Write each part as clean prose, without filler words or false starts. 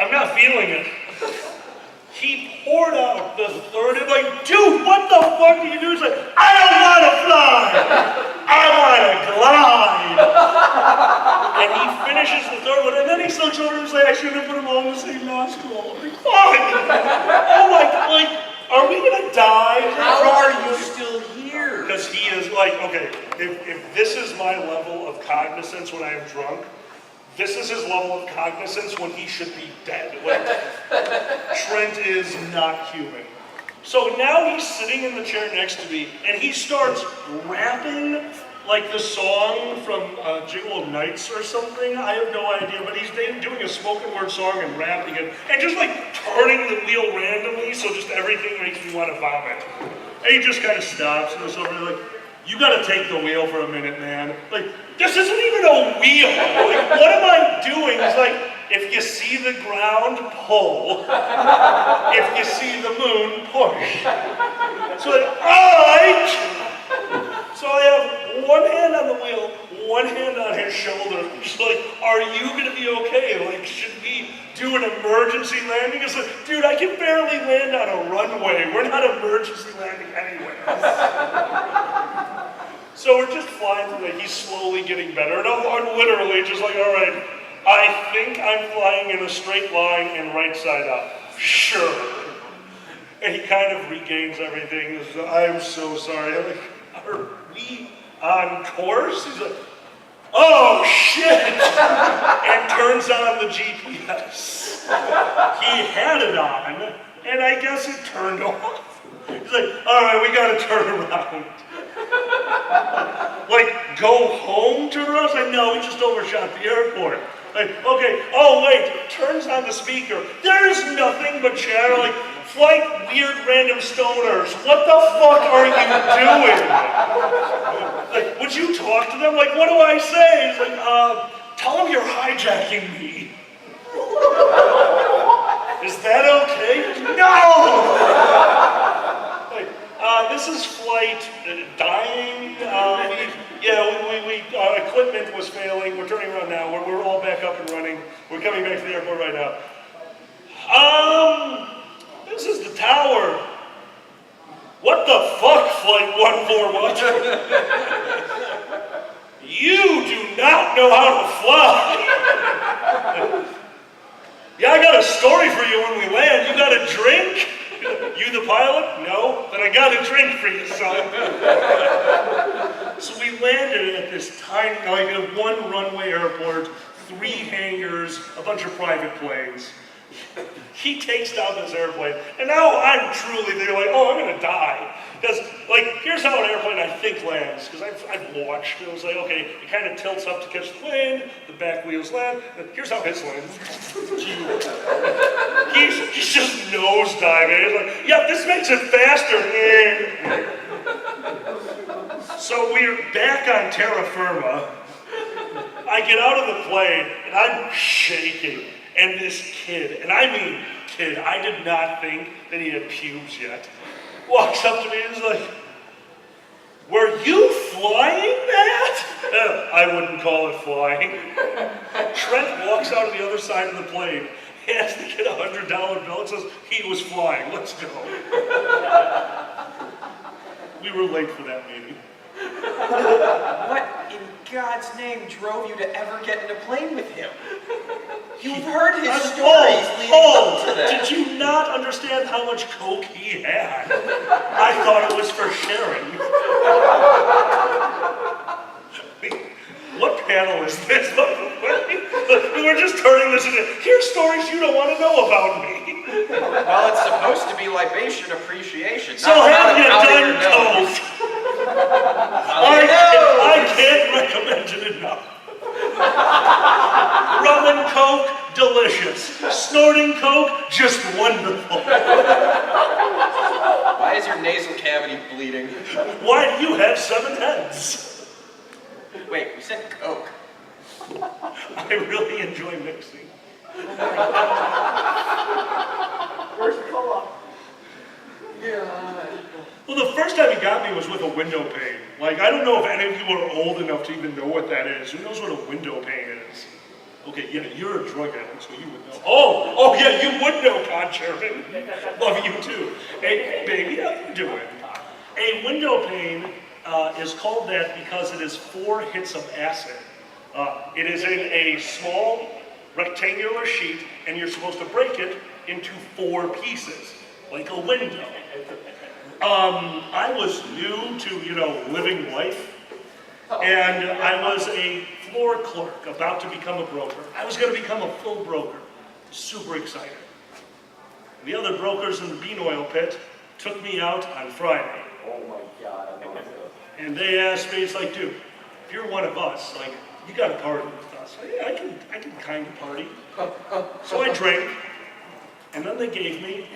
I'm not feeling it. He poured out the third and like, dude, what the fuck do you do? He's like, I don't want to fly. I want to glide. And he finishes the third one, and then he looks over and he's like, I shouldn't have put them all in the same nostril. I'm like, fuck. Oh my, like, are we gonna die? How are you still here? Because he is like, okay, if this is my level of cognizance when I am drunk, this is his level of cognizance when he should be dead. Like, Trent is not human. So now he's sitting in the chair next to me, and he starts rapping like the song from Jingle of Nights or something. I have no idea, but he's doing a spoken word song and rapping it, and just like turning the wheel randomly, so just everything makes me want to vomit. And he just kind of stops and goes over there like, you gotta take the wheel for a minute, man. Like, this isn't even a wheel. Like, what am I doing? It's like, if you see the ground, pull. If you see the moon, push. So like, alright. So I have one hand on the wheel, one hand on his shoulder. Just like, are you gonna be okay? Like, should we do an emergency landing? It's like, dude, I can barely land on a runway. We're not emergency landing anyway. So we're just flying through it. He's slowly getting better. And I'm literally just like, all right, I think I'm flying in a straight line and right side up. Sure. And he kind of regains everything. He's like, I'm so sorry. I'm like, are we on course? He's like, oh shit! And turns on the GPS. He had it on, and I guess it turned off. He's like, all right, we gotta turn around. Like, go home, turn around? I was like, no, we just overshot the airport. Like, okay, oh wait, turns on the speaker. There's nothing but chatter, like, flight weird random stoners. What the fuck are you doing? Like, would you talk to them? Like, what do I say? He's like, tell them you're hijacking me. Is that okay? No! This is flight dying. Our equipment was failing. We're turning around now. We're all back up and running. We're coming back to the airport right now. This is the tower. What the fuck, Flight 141? You do not know how to fly. Yeah, I got a story for you when we land. You got a drink? You the pilot? No? Then I got a drink for you, son. So we landed at this tiny, like a one runway airport, 3 hangars, a bunch of private planes. He takes down this airplane, and now I'm truly there like, oh, I'm gonna die. Because, like, here's how an airplane, I think, lands. Because I've watched, and it was like, okay, it kind of tilts up to catch the wind, the back wheels land, and here's how his lands. He's just nosediving. He's like, yeah, this makes it faster. So we're back on terra firma. I get out of the plane, and I'm shaking. And this kid, and I mean kid, I did not think that he had pubes yet, walks up to me and is like, were you flying that? I wouldn't call it flying. Trent walks out of the other side of the plane, hands the kid $100 bill and says, he was flying, let's go. We were late for that meeting. What in God's name drove you to ever get in a plane with him? You've heard his stories leading up to that. Did you not understand how much coke he had? I thought it was for sharing. What panel is this? We're just turning this into, here's stories you don't want to know about me. Well, it's supposed to be libation appreciation. So have you done coke? I can't recommend it enough. Rum and Coke, delicious. Snorting Coke, just wonderful. Why is your nasal cavity bleeding? Why do you have 7 heads? Wait, you said Coke. I really enjoy mixing. Where's the co-op? Yeah. Well, the first time he got me was with a window pane. Like, I don't know if any of you are old enough to even know what that is. Who knows what a window pane is? Okay, yeah, you're a drug addict, so you would know. Oh, Oh yeah, you would know, Con Chairman. Love you too. Hey, baby, how you doing? A window pane is called that because it is 4 hits of acid. It is in a small rectangular sheet, and you're supposed to break it into 4 pieces, like a window. I was new to, living life, and I was a floor clerk about to become a broker. I was going to become a full broker. Super excited. The other brokers in the bean oil pit took me out on Friday. Oh my God, I know this. And they asked me, it's like, dude, if you're one of us, like, you got to party with us. Yeah, I can kind of party. So I drank, and then they gave me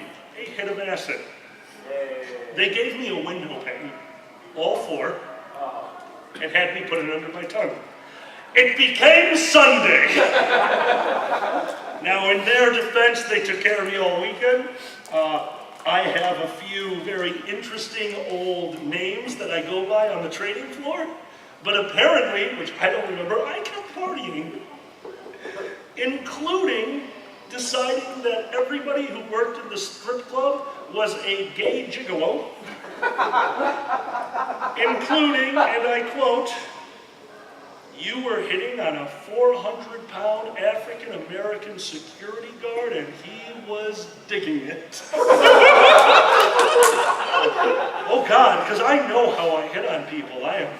a hit of acid. They gave me a window pane, all 4, and had me put it under my tongue. It became Sunday. Now, in their defense, they took care of me all weekend. I have a few very interesting old names that I go by on the trading floor, but apparently, which I don't remember, I kept partying, including deciding that everybody who worked in the strip club was a gay gigolo, including, and I quote, "You were hitting on a 400-pound African-American security guard, and he was digging it." Oh God, because I know how I hit on people. I am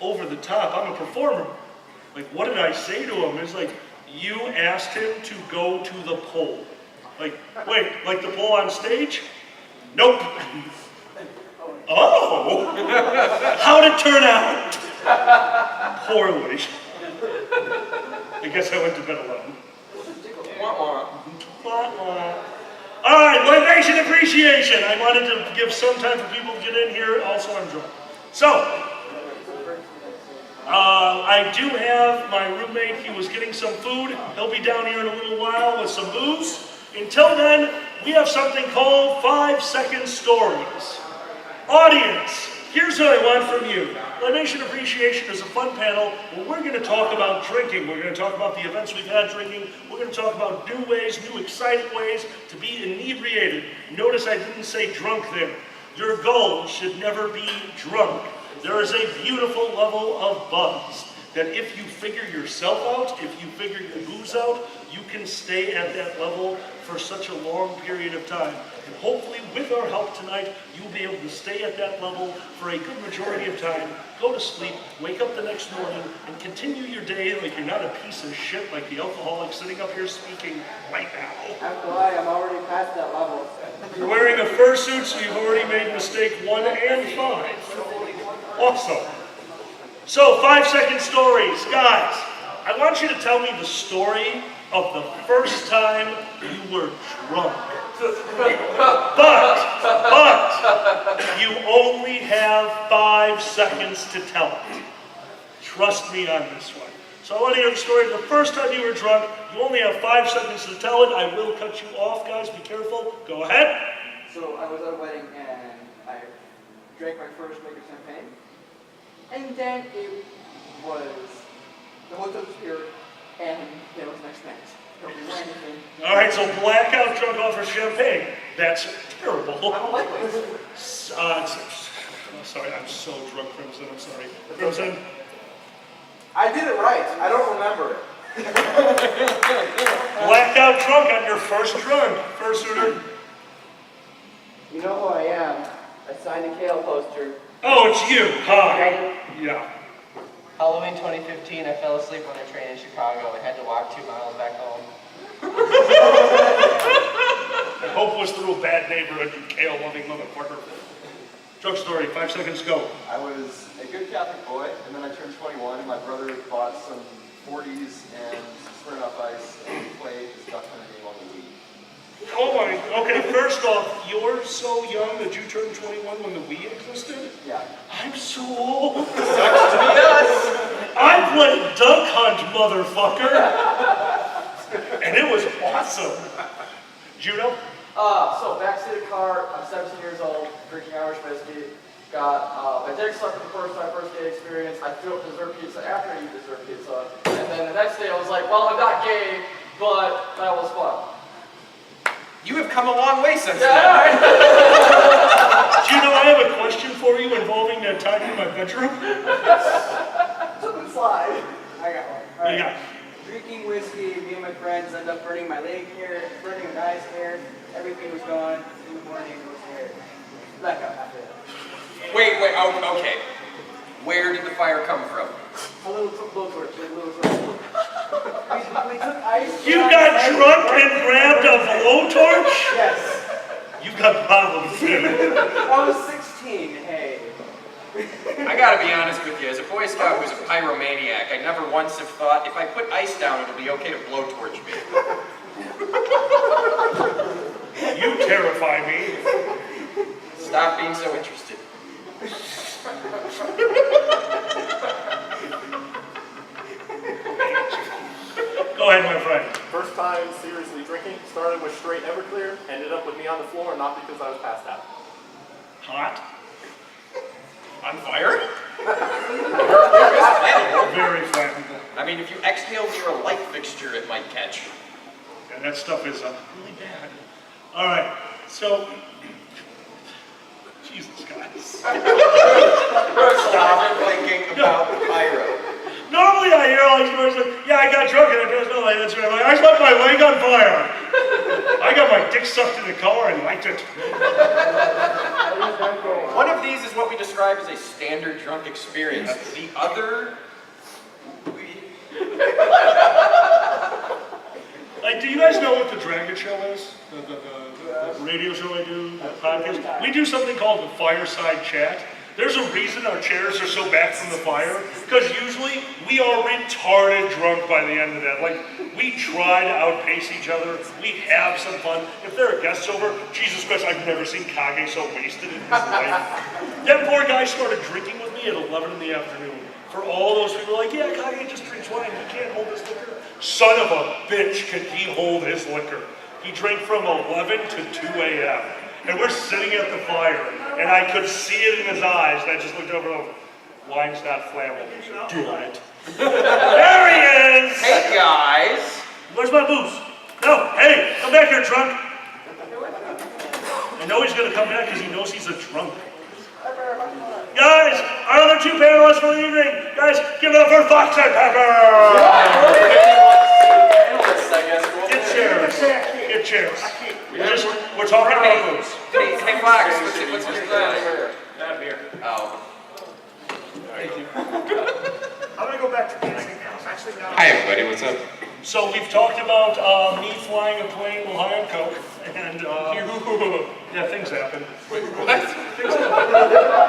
over the top. I'm a performer. Like, what did I say to him? It's like, you asked him to go to the pole. Like, wait, like the pole on stage? Nope. Oh, how'd it turn out? Poorly. I guess I went to bed alone. All right, libation appreciation. I wanted to give some time for people to get in here. Also, I'm drunk. So, I do have my roommate. He was getting some food. He'll be down here in a little while with some booze. Until then, we have something called 5-second stories. Audience, here's what I want from you. Libation Appreciation is a fun panel where we're going to talk about drinking. We're going to talk about the events we've had drinking. We're going to talk about new ways, new exciting ways to be inebriated. Notice I didn't say drunk there. Your goal should never be drunk. There is a beautiful level of buzz that if you figure yourself out, if you figure your booze out, you can stay at that level for such a long period of time. And hopefully with our help tonight, you'll be able to stay at that level for a good majority of time, go to sleep, wake up the next morning, and continue your day like you're not a piece of shit like the alcoholic sitting up here speaking right now. After I'm already past that level. You're wearing a fursuit, so you've already made mistake 1 and 5. Awesome. So, 5-second stories. Guys, I want you to tell me the story of the first time you were drunk. But, you only have 5 seconds to tell it. Trust me on this one. So I want to hear the story of the first time you were drunk. You only have 5 seconds to tell it. I will cut you off, guys. Be careful. Go ahead. So I was at a wedding and I drank my first drink of champagne. And then it was the hotel spirit and there was next night. Don't do anything. All right, so blackout drunk off of champagne. That's terrible. I'm a lightweight. Sorry, I'm so drunk, Crimson. I'm sorry. Crimson? I did it right. I don't remember it. Blackout drunk on your first drunk. First suitor. You know who I am. I signed a Kale poster. Oh, it's you. Hi. Yeah. Halloween 2015, I fell asleep on a train in Chicago and had to walk 2 miles back home. I hope it was through a bad neighborhood, you kale-loving motherfucker. Drunk story, 5 seconds, go. I was a good Catholic boy, and then I turned 21, and my brother bought some 40s and some Smirnoff Ice, and we played this duck hunter game on the Wii. Oh my, okay, first off, you're so young that you turned 21 when the Wii existed? Yeah. I'm so old. Sucks to be us! I played Duck Hunt, motherfucker. And it was awesome. Juno? So backseat of car, I'm 17 years old, drinking Irish whiskey. Got my dick sucked for my first gay experience. I threw up dessert pizza after I eat dessert pizza. And then the next day I was like, well, I'm not gay, but that was fun. come a long way since then. Do you know I have a question for you involving that time in my bedroom? Something slide. I got one. What do you got? Drinking whiskey, me and my friends ended up burning my leg hair, burning a guy's hair. Everything was gone. In the morning, it was hair. Blackout after that. Wait, oh, okay. Where did the fire come from? A little blowtorch, like a little torch. We took ice. You got drunk and grabbed a blowtorch? Yes. You've got problems, dude. I was 16, hey. I gotta be honest with you, as a Boy Scout who's a pyromaniac, I never once have thought, if I put ice down, it'll be okay to blowtorch me. You terrify me. Stop being so interested. Go ahead, my friend. First time seriously drinking, started with straight Everclear, ended up with me on the floor, not because I was passed out. Hot? On fire? Very flammable. I mean, if you exhale near a light fixture, it might catch. Yeah, that stuff is really bad. All right, so, Jesus, guys. Stop thinking about pyro. Normally I hear all these stories like, yeah, I got drunk and I passed out like that's right. I'm like, I set my leg on fire. I got my dick sucked in the car and liked it. One of these is what we describe as a standard drunk experience. The other... Like, do you guys know what the Dragon Show is? The radio show I do, the podcast? We do something called the Fireside Chat. There's a reason our chairs are so back from the fire, because usually we are retarded drunk by the end of that. Like, we try to outpace each other, we have some fun. If there are guests over, Jesus Christ, I've never seen Kage so wasted in his life. That poor guy started drinking with me at 11 in the afternoon. For all those people like, yeah, Kage just drinks wine, he can't hold his liquor. Son of a bitch, can he hold his liquor. He drank from 11 to 2 a.m. And we're sitting at the fire, and I could see it in his eyes, and I just looked over and over. Wine's not flammable. Do it. There he is! Hey, guys! Where's my booze? No, hey, come back here, drunk. I know he's gonna come back because he knows he's a drunk. Guys, our other two panelists for the evening. Guys, give it up for Fox and Pepper! Get chairs. Get chairs. We're talking about booze. Hey, Fox, what's this glass? Not beer. Oh. Thank you. I'm gonna go back to dancing now. Actually, no. Hi everybody, what's up? So we've talked about me flying a plane while high on coke, and yeah, things happen.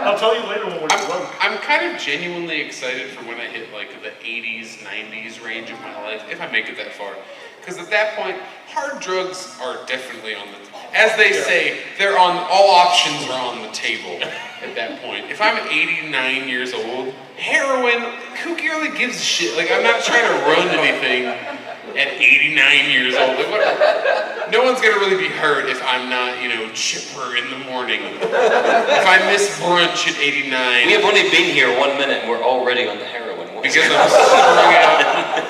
I'll tell you later when we're drunk. I'm kind of genuinely excited for when I hit like the 80s, 90s range of my life, if I make it that far. Because at that point, hard drugs are definitely on the, as they say, they're on, all options are on the table at that point. If I'm 89 years old, heroin, who really gives a shit? Like, I'm not trying to run anything at 89 years old. Like, what, no one's gonna really be hurt if I'm not, you know, chipper in the morning. If I miss brunch at 89. We have only been here 1 minute and we're already on the heroin. Because I'm suffering out.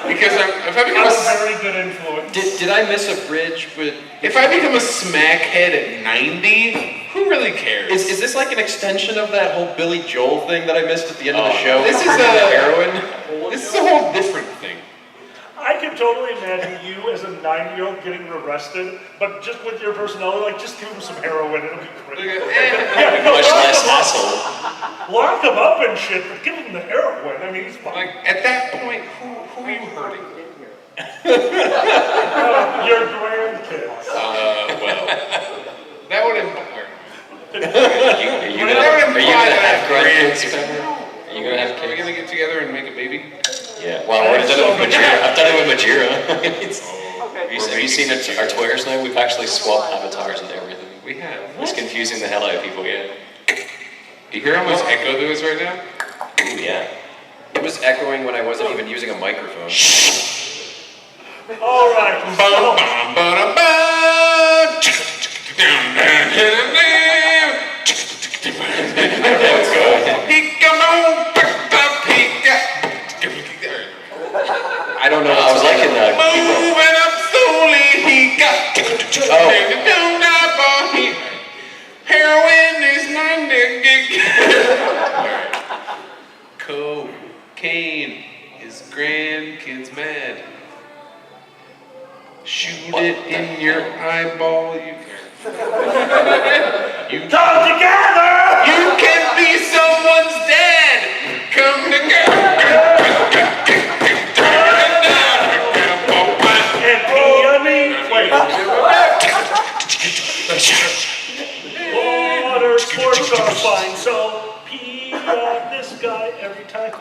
Because if I become I'm a a very good influence. Did I miss a bridge? But if I become a smackhead at 90, who really cares? is this like an extension of that whole Billy Joel thing that I missed at the end of the show? This is heroin. This is a whole different thing. I can totally imagine you as a 9-year-old getting arrested, but just with your personality, like, just give him some heroin, it'll be great. Yeah, no, Much less hassle. lock him up and shit, but give him the heroin. I mean, he's fine. Like at that point, who are you hurting? Your grandkids. Well, that would imply. Are you gonna have grandkids? Are you gonna have Are we kids? gonna get together and make a baby? Yeah. Well, I've already done it with Majira. I've done it with Majira. Okay. Have you seen our Twitters now? We've actually swapped avatars and everything. We have. It's confusing the hell out of people, yeah. You hear how much echo there is right now? Ooh, yeah. It was echoing when I wasn't even using a microphone. All right. Bum, bum, ba-dum, ba. Let's go. I don't know. I was liking that. Moving up slowly, he got. Oh. Cocaine is grandkids mad. Shoot it in your eyeball, you Come together! You can be someone's dad! Come together! And pee on me? Wait. Water sports are fine, so pee on this guy every time.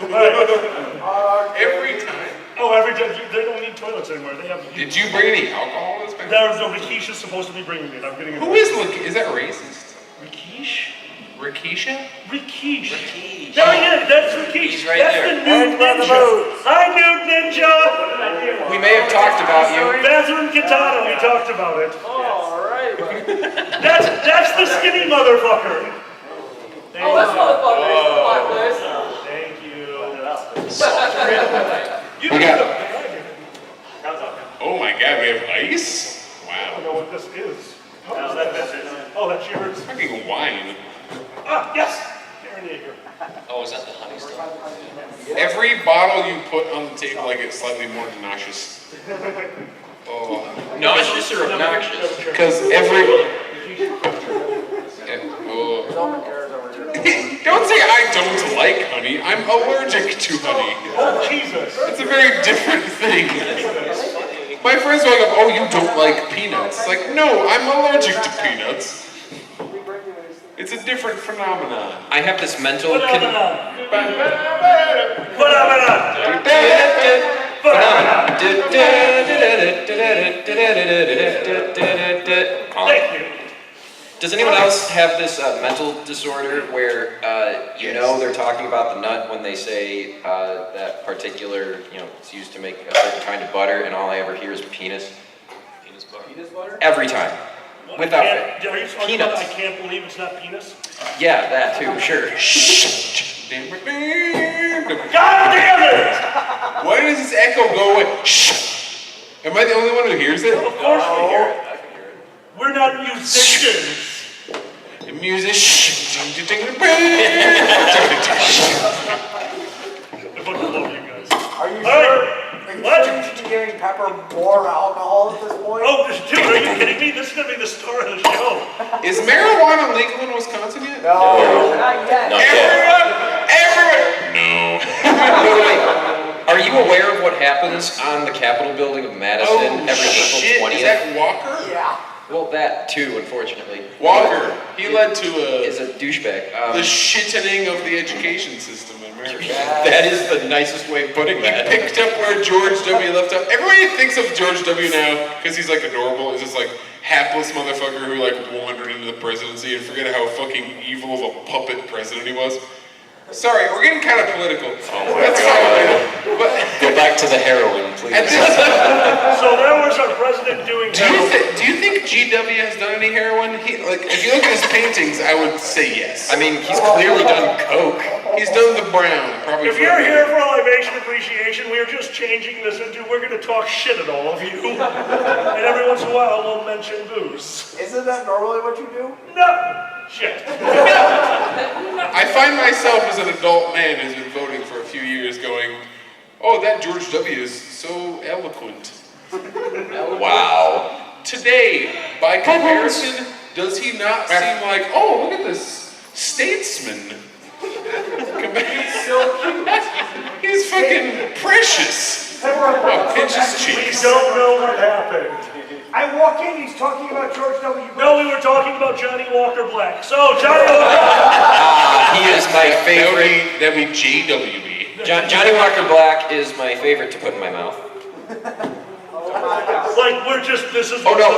Every time. Oh, every time. They don't need toilets anymore. They have. Did you bring any alcohol this time? There's no Rikisha's supposed to be bringing it. I'm getting it. Who is that racist? Rikish? Rikisha? Rikish. Rikish. There he is. That's Rikish. He's right That's there. the nude ninja. Hi, nude ninja. We may have talked about you. Bathroom Katana. We talked about it. All right. That's the skinny motherfucker. Thank Oh, this you. motherfucker is the black list. Thank you. You We got got- Oh my god, we have ice? I don't Wow. know what this is. Oh, that's yours. Fucking wine. Ah, yes. Aaron Yeager. Oh, is that the honey stuff? Every bottle you put on the table, I get slightly more nauseous. Oh. Nauseous or obnoxious? Because oh. Don't say I don't like honey. I'm allergic to honey. Oh, Jesus. It's a very different thing. My friends are like, oh, you don't like peanuts. It's like, no, I'm allergic to peanuts. It's a different phenomenon. I have this mental. Put on. Put on. Thank you. Does anyone else have this mental disorder where they're talking about the nut when they say that particular, it's used to make a certain kind of butter, and all I ever hear is penis? Penis butter. Penis butter? Every time. Without fail. Are you talking Peanuts. about I can't believe it's not penis? Yeah, that too, sure. God damn it! Why does this echo go away? Shh. Am I the only one who hears it? Of course we hear it. We're not musicians. Musician. I fucking love you guys. Are you All sure? right. What? You should be giving Pepper more alcohol at this point? Oh, dude, are you kidding me? This is gonna be the star of the show. Is marijuana legal in Wisconsin yet? No, not yet. Not yet. Everyone! No. Wait. Are you aware of what happens on the Capitol building of Madison every shit. April 20th? Is that Walker? Yeah. Well, that too, unfortunately. Walker. He led to Is a douchebag. the shittening of the education system in America. That is the nicest way of putting He that. picked up where George W. left off. Everybody thinks of George W. now because he's like adorable. Is this like hapless motherfucker who like wandered into the presidency and forget how fucking evil of a puppet president he was. Sorry, we're getting kind of political. That's fine. But Go back to the heroin, please. at this, So that was our president doing do you think GW has done any heroin? If you look at his paintings, I would say yes. I mean, he's clearly done coke. He's done the brown, probably. If for you're a here beer. for libation appreciation, we're just changing this into we're going to talk shit at all of you. And every once in a while we'll mention booze. Isn't that normally what you do? No! Shit. I find myself as an adult man who's been voting for a few years going, oh, that George W. is so eloquent. Wow. Today, by comparison, does he not seem like, oh, look at this statesman? He's so cute. He's fucking precious. Oh, pinch his We cheeks. don't know what happened. I walk in, he's talking about George W. Bush. No, we were talking about Johnny Walker Black. So, Johnny Walker He is my favorite. That'd be JWB. Johnny Walker Black is my favorite to put in my mouth. Like, we're just, this is... Oh, no.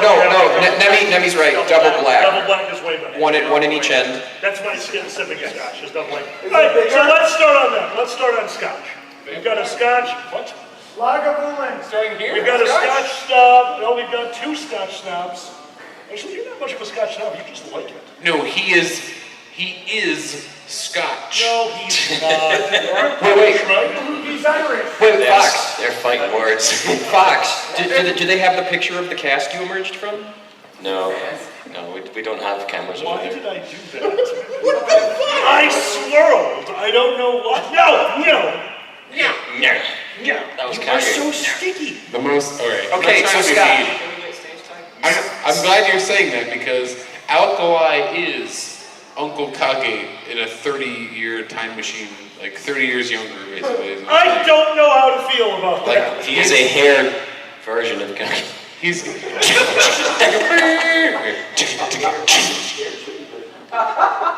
Nemi's right. Double black. Double black is way better. One in each end. That's my specific Scotch, is double black. Alright, so let's start on that. Let's start on Scotch. We've got a Scotch, what? Lagavulin. Starting here? We've got a Scotch snob. No, we've got two Scotch snobs. Actually, you're not much of a Scotch snob, you just like it. No, he is Scotch. No, he's not. Wait. He's Irish. Wait, Fox. They're fighting words. Fox. Do they have the picture of the cask you emerged from? No, we don't have cameras over Why there. did I do that? I swirled. I don't know what. No. No. That was You are Calgary. so sticky. The most. All right. Okay, I'm not so trying to be Scott. mean. Can we get stage time? I'm glad you're saying that because Alkali is Uncle Kage in a 30-year time machine, like 30 years younger, basically. is what I'm I saying. don't know how to feel about that. Like, he is a hair version of Calgary. He's.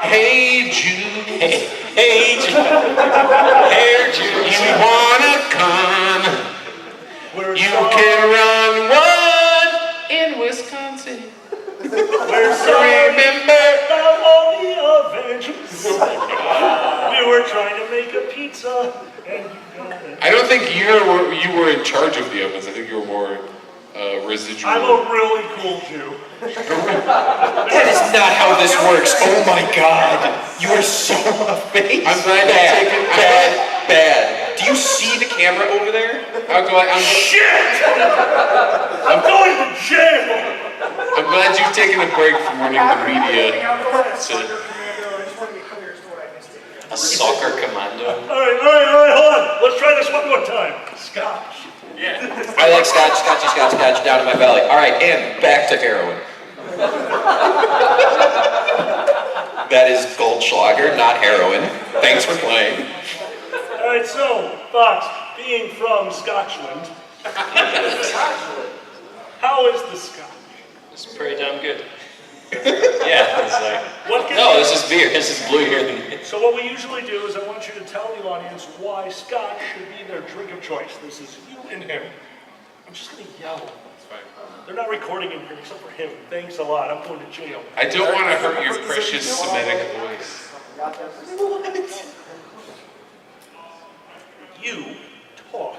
Hey Jude, Hey, hair juice. you wanna come? We're You sorry. can run one in Wisconsin. We're sorry Remember? about all the Avengers. We were trying to make a pizza, and you got it. I don't think you were in charge of the ovens. I think you were more residual. I'm a really cool Jew. That is not how this works. Oh my God. You are so amazing. I'm glad you've taken. Bad. Do you see the camera over there? Shit! I'm going to jail! I'm glad you've taken a break from running the media. A soccer commando. All right, hold on. Let's try this one more time. Scotch. I like scotch down in my belly. All right, and back to heroin. That is Goldschlager, not heroin. Thanks for playing. All right, so, Fox, being from Scotland, how is the Scotch? It's pretty damn good. Yeah, it's like, What can no, you- this is beer. This is blue here. So what we usually do is I want you to tell the audience why Scotch should be their drink of choice. This is you and him. I'm just gonna yell. They're not recording in here except for him. Thanks a lot. I'm going to jail. I don't want to hurt your precious Semitic voice. You talk.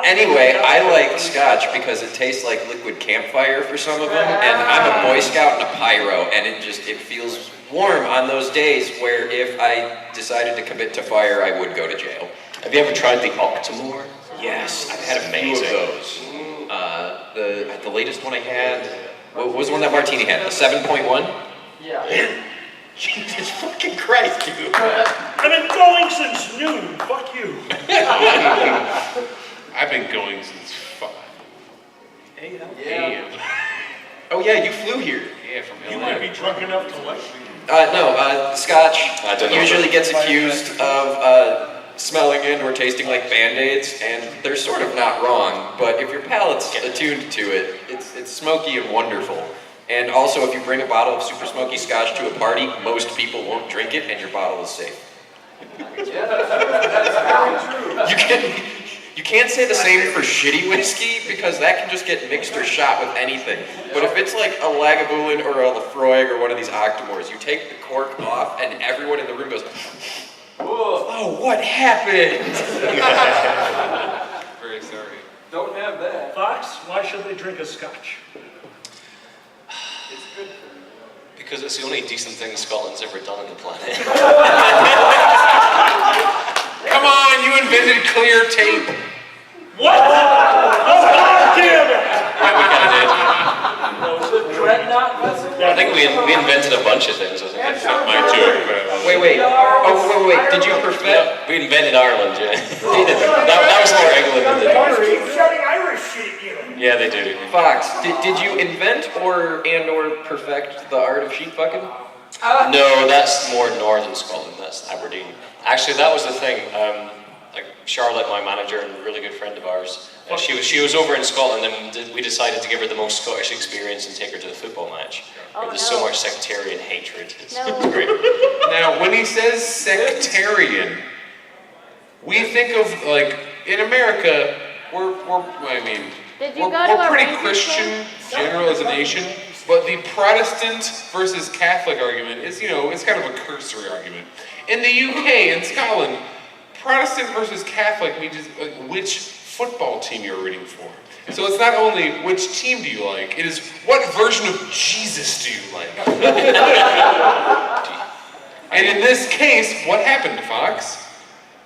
Anyway, I like scotch because it tastes like liquid campfire for some of them, and I'm a Boy Scout and a pyro, and it feels warm on those days where if I decided to commit to fire, I would go to jail. Have you ever tried the Octomore? Yes, I've had a few of those. The latest one I had, what was the one that Martini had? The 7.1? Yeah. Jesus fucking Christ, dude. I've been going since noon. Fuck you. I've been going since 5 a.m. Oh yeah, you flew here. Yeah, from You LA. might be drunk enough to let me. Scotch I don't know. usually gets accused of smelling and or tasting like Band-Aids, and they're sort of not wrong, but if your palate's attuned to it, it's smoky and wonderful. And also, if you bring a bottle of super smoky Scotch to a party, most people won't drink it, and your bottle is safe. You can't say the same for shitty whiskey, because that can just get mixed or shot with anything. But if it's like a Lagavulin or a Lafroig or one of these Octomores, you take the cork off, and everyone in the room goes, "Oh, what happened?" Very sorry. Don't have that. Fox, why should they drink a Scotch? It's good for you. Because it's the only decent thing Scotland's ever done on the planet. Come on, you invented clear tape. What? Oh, God damn it! Yeah, we kind of did. Dreadnought vessel? I think we invented a bunch of things. I think. Not my joke, but Wait. Oh, wait. Did you perfect? We invented Ireland, yeah. that was more England than it. Keep shouting Irish shit at you. Yeah, they do. Fox, did you invent or perfect the art of sheep fucking? No, that's more northern Scotland. That's Aberdeen. Actually, that was the thing. Like Charlotte, my manager and a really good friend of ours, she was over in Scotland, and we decided to give her the most Scottish experience and take her to the football match. Where there's so much sectarian hatred. It's great. now when he says sectarian, we think of like in America, we're Did you go to a pretty Rangers Christian game? general as a nation, but the Protestant versus Catholic argument is, it's kind of a cursory argument. In the UK and Scotland, Protestant versus Catholic means which football team you're rooting for. So it's not only which team do you like, it is what version of Jesus do you like. And in this case, what happened, Fox?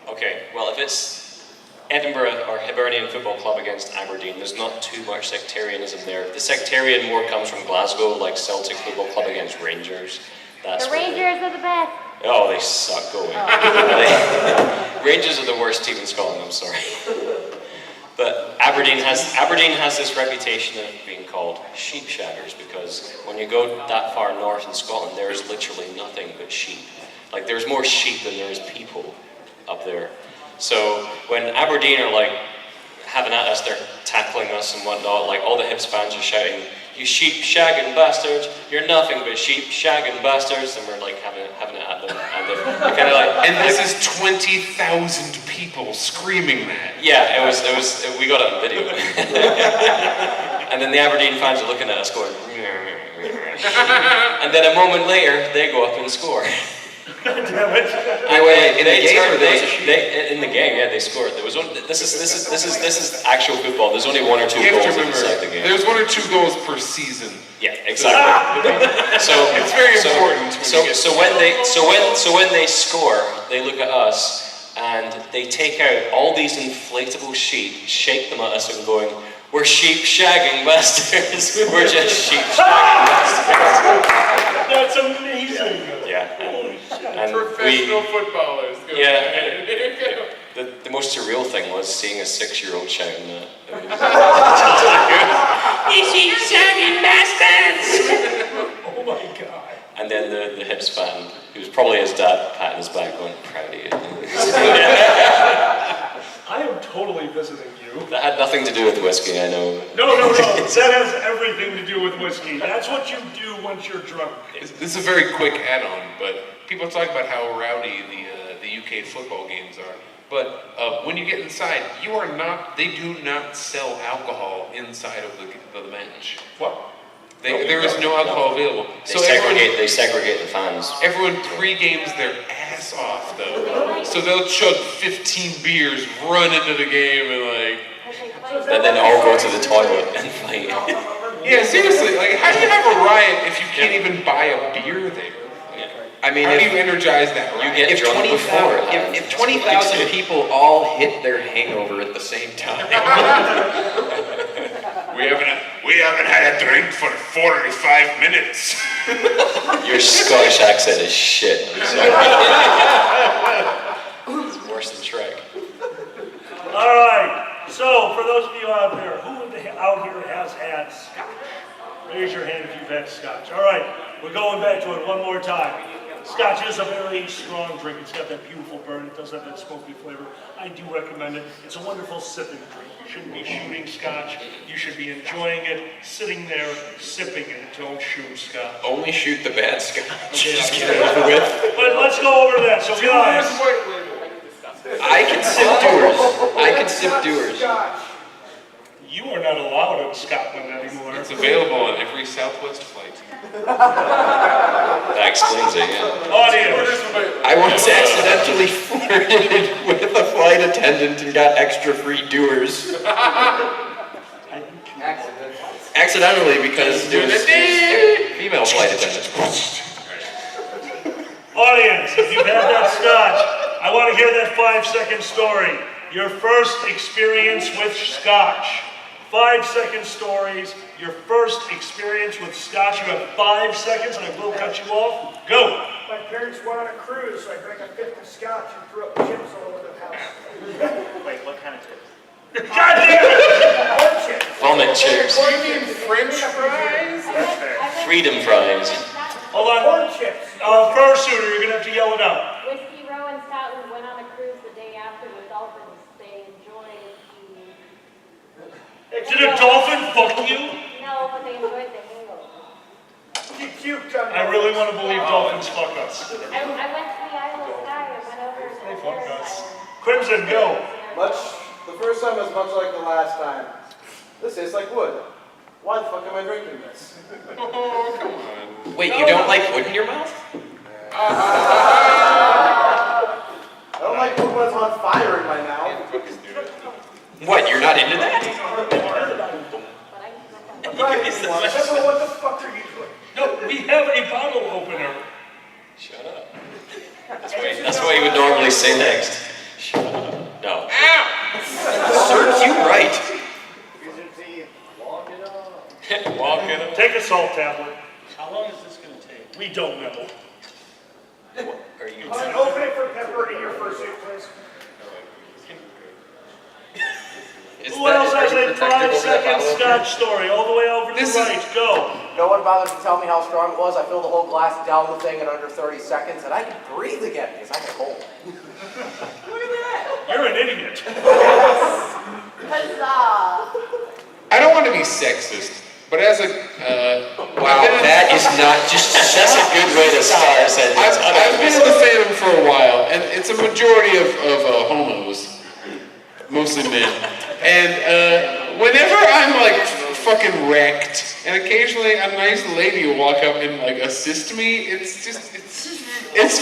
Okay, well, if it's Edinburgh or Hibernian Football Club against Aberdeen. There's not too much sectarianism there. The sectarian more comes from Glasgow, like Celtic Football Club against Rangers. That's The where Rangers are the best. Oh, they suck. Go away. Rangers are the worst team in Scotland. I'm sorry. But Aberdeen has this reputation of being called sheep shaggers because when you go that far north in Scotland, there is literally nothing but sheep. Like there's more sheep than there is people up there. So when Aberdeen are like having at us, they're tackling us and whatnot. Like all the Hibs fans are shouting, "You sheep shagging bastards! You're nothing but sheep shagging bastards!" And we're like having it at them, and they're kind of like. And this is 20,000 people screaming that. Yeah, it was. We got it on video. And then the Aberdeen fans are looking at us going, and then a moment later they go up and score. God damn it. In the game or in the game, yeah, they scored. There was this is actual football. There's only 1 or 2 You have goals to remember, inside the game. there's 1 or 2 goals per season. Yeah, exactly. So It's very important when you get So when they score, they look at us and they take out all these inflatable sheep, shake them at us, and going, "We're sheep shagging bastards. We're just sheep shagging bastards." That's amazing. Yeah. And Professional footballers. Go ahead. the most surreal thing was seeing a 6-year-old shouting that. You sheep shagging bastards! Oh my God. And then the Hibs fan, who was probably his dad, patting his back going, "Proud of you." I am totally visiting you. That had nothing to do with whiskey, I know. No. That has everything to do with whiskey. That's what you do once you're drunk. This is a very quick add-on, but people talk about how rowdy the UK football games are. But when you get inside, they do not sell alcohol inside of the match. What? There is no alcohol available. They segregate the fans. Everyone pre-games their ass off, though. So they'll chug 15 beers, run into the game, And then all go to the toilet and fight. Yeah, seriously, how do you have a riot if you can't even buy a beer there? I mean, How do you energize that riot? You get drunk before. If 20,000 people all hit their hangover at the same time. We haven't had a drink for 45 minutes. Your Scottish accent is shit. I'm sorry. It's worse than Shrek. All right. So, for those of you out there, who out here has had Scotch? Raise your hand if you've had Scotch. All right. We're going back to it one more time. Scotch is a very strong drink. It's got that beautiful burn. It does have that smoky flavor. I do recommend it. It's a wonderful sipping drink. You shouldn't be shooting Scotch. You should be enjoying it, sitting there, sipping it. Don't shoot Scotch. Only shoot the bad Scotch. Just get it over with. But let's go over that. So guys, I can sip doers. you are not allowed in Scotland anymore. It's available on every Southwest flight. That explains it, yeah. Audience. I once accidentally flirted with a flight attendant and got extra free doers. Accidentally, because it was a female flight attendant. Audience, if you've had that Scotch, I want to hear that 5-second story. Your first experience with Scotch. 5-second stories. Your first experience with Scotch. You have 5 seconds, and I will cut you off. Go. My parents went on a cruise, so I drank a fifth of Scotch and threw up chips all over the house. Wait, what kind of tips? God damn it! Corn chips. Vomit chips. French fries? That's fair. Freedom fries. Hold on. Corn chips. Fursuiter, you're going to have to yell it out. Whiskey Row in Scotland went on a cruise the day after with dolphins. They enjoyed the... Did a dolphin fuck you? No, but they enjoyed the hangover. You puked on I really want to believe dolphins fuck us. I went to the Isle of Skye and went over to They the fuck us. Fireside. Crimson, go. The first time was much like the last time. This tastes like wood. Why the fuck am I drinking this? Oh, come on. Wait, you don't like wood in your mouth? I don't like wood when it's on fire in my mouth. What, you're not into that? I'm trying to be one. I don't know what the fuck are you doing? No, we have a bottle opener. Shut up. That's what you would normally say next. Shut up. No. Ow! salt tablet. How long is this gonna take? We don't know. Are you? Open it for pepper in your fursuit, please. Who else has a 5-second Scotch story? All the way over to the right. Go. No one bothered to tell me how strong it was. I filled the whole glass down the thing in under 30 seconds, and I could breathe again because I had cold. Look at that. You're an idiot. Huzzah! I don't want to be sexist, but as a Wow, that is not just. That's a good way to start a sentence. I've been in the fandom for a while, and it's a majority of homos, mostly men. And whenever I'm like fucking wrecked, and occasionally a nice lady will walk up and like assist me, it's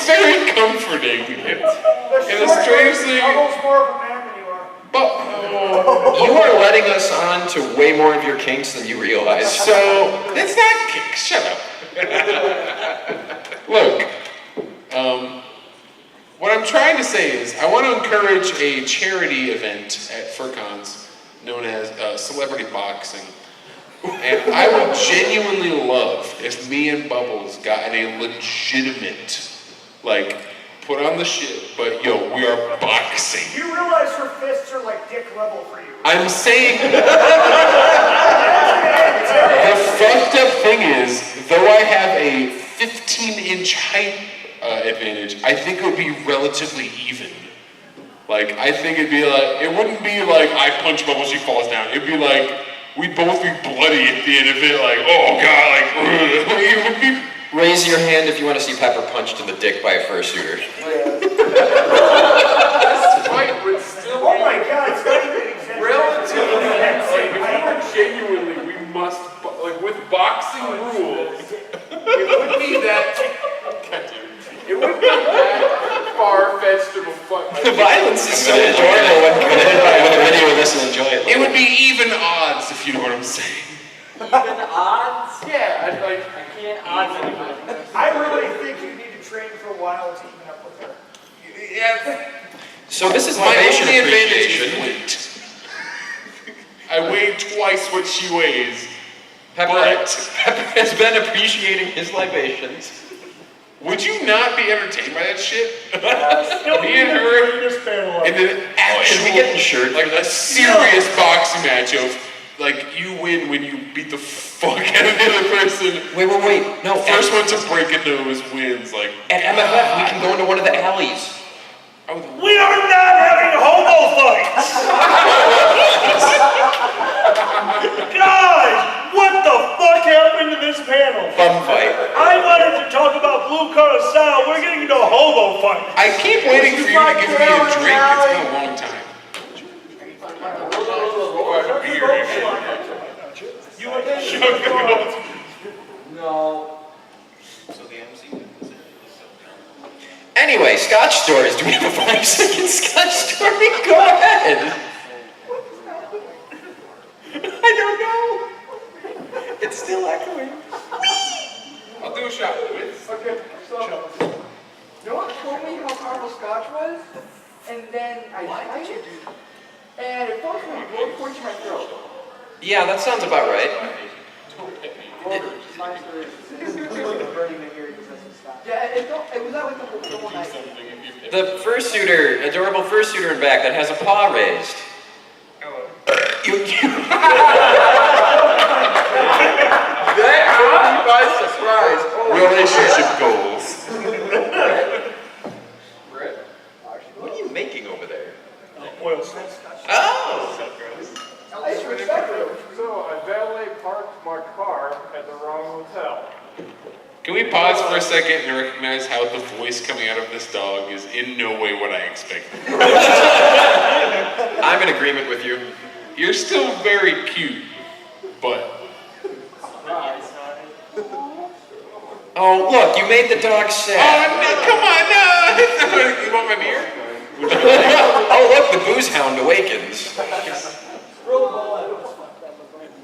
very comforting. In a strangely. Almost more of a man than you are. But You are letting us on to way more of your kinks than you realize. so it's not. Shut up. Look, what I'm trying to say is I want to encourage a charity event at FurCons known as Celebrity Boxing. And I would genuinely love if me and Bubbles got in a legitimate, like, put on the shit, but yo, we are boxing. You realize her fists are like dick level for you. I'm saying the fucked up thing is, though I have a 15-inch height advantage, I think it would be relatively even. Like, I think it'd be like, it wouldn't be like I punch Bubbles, she falls down. It'd be like, we'd both be bloody at the end of it, like, oh god, like, it would be. Raise your hand if you want to see Pepper punched in the dick by a fursuiter. Fight would still Oh my god, it's not even exaggerated. relatively, like, genuinely, we must, like, with boxing rules, it would be that, it would be that far-fetched of a fuck. The violence is so enjoyable when committed by With a women. video of this and enjoy it. It would be even odds, if you know what I'm saying. Even odds? Yeah, I'd like, Can't odds anybody. I really think you need to train for a while to keep up with her. yeah, So this is my libation only advantage is appreciation. weight. I weigh twice what she weighs. Pepper has been appreciating his libations. Would you not be entertained by that shit? No, Me and her this panel. in an Should we get actual, insured? like a serious boxing match of, like, you win when you beat the fuck out of the other person. Wait. No, First one to break a nose wins, like. at MFF, we can go into one of the alleys. We are not having homo fights! Guys, what the fuck happened to this panel? Bum fight. I wanted to talk about blue curacao. We're getting into a homo fight. I keep waiting for you to give me a drink. It's been a long time. You and sugar. No. Anyway, Scotch stories. Do we have a 5-second Scotch story? Go ahead. I don't know. It's still echoing. I'll do a shot. Okay, so, no one told me how powerful Scotch was, and then I tried it, and it felt like a blood towards my throat. Yeah, that sounds about right. Yeah, it was that like the whole night. The fursuiter, adorable fursuiter in back that has a paw raised. That took me by surprise. Relationship goals. What are you making over there? Oil slick. Oh! I just respect it. So I valet parked my car at the wrong hotel. Can we pause for a second and recognize how the voice coming out of this dog is in no way what I expected? I'm in agreement with you. You're still very cute, but Oh, look, you made the dog sad. no, come on, no! You want my beer? Oh, look, the booze hound awakens.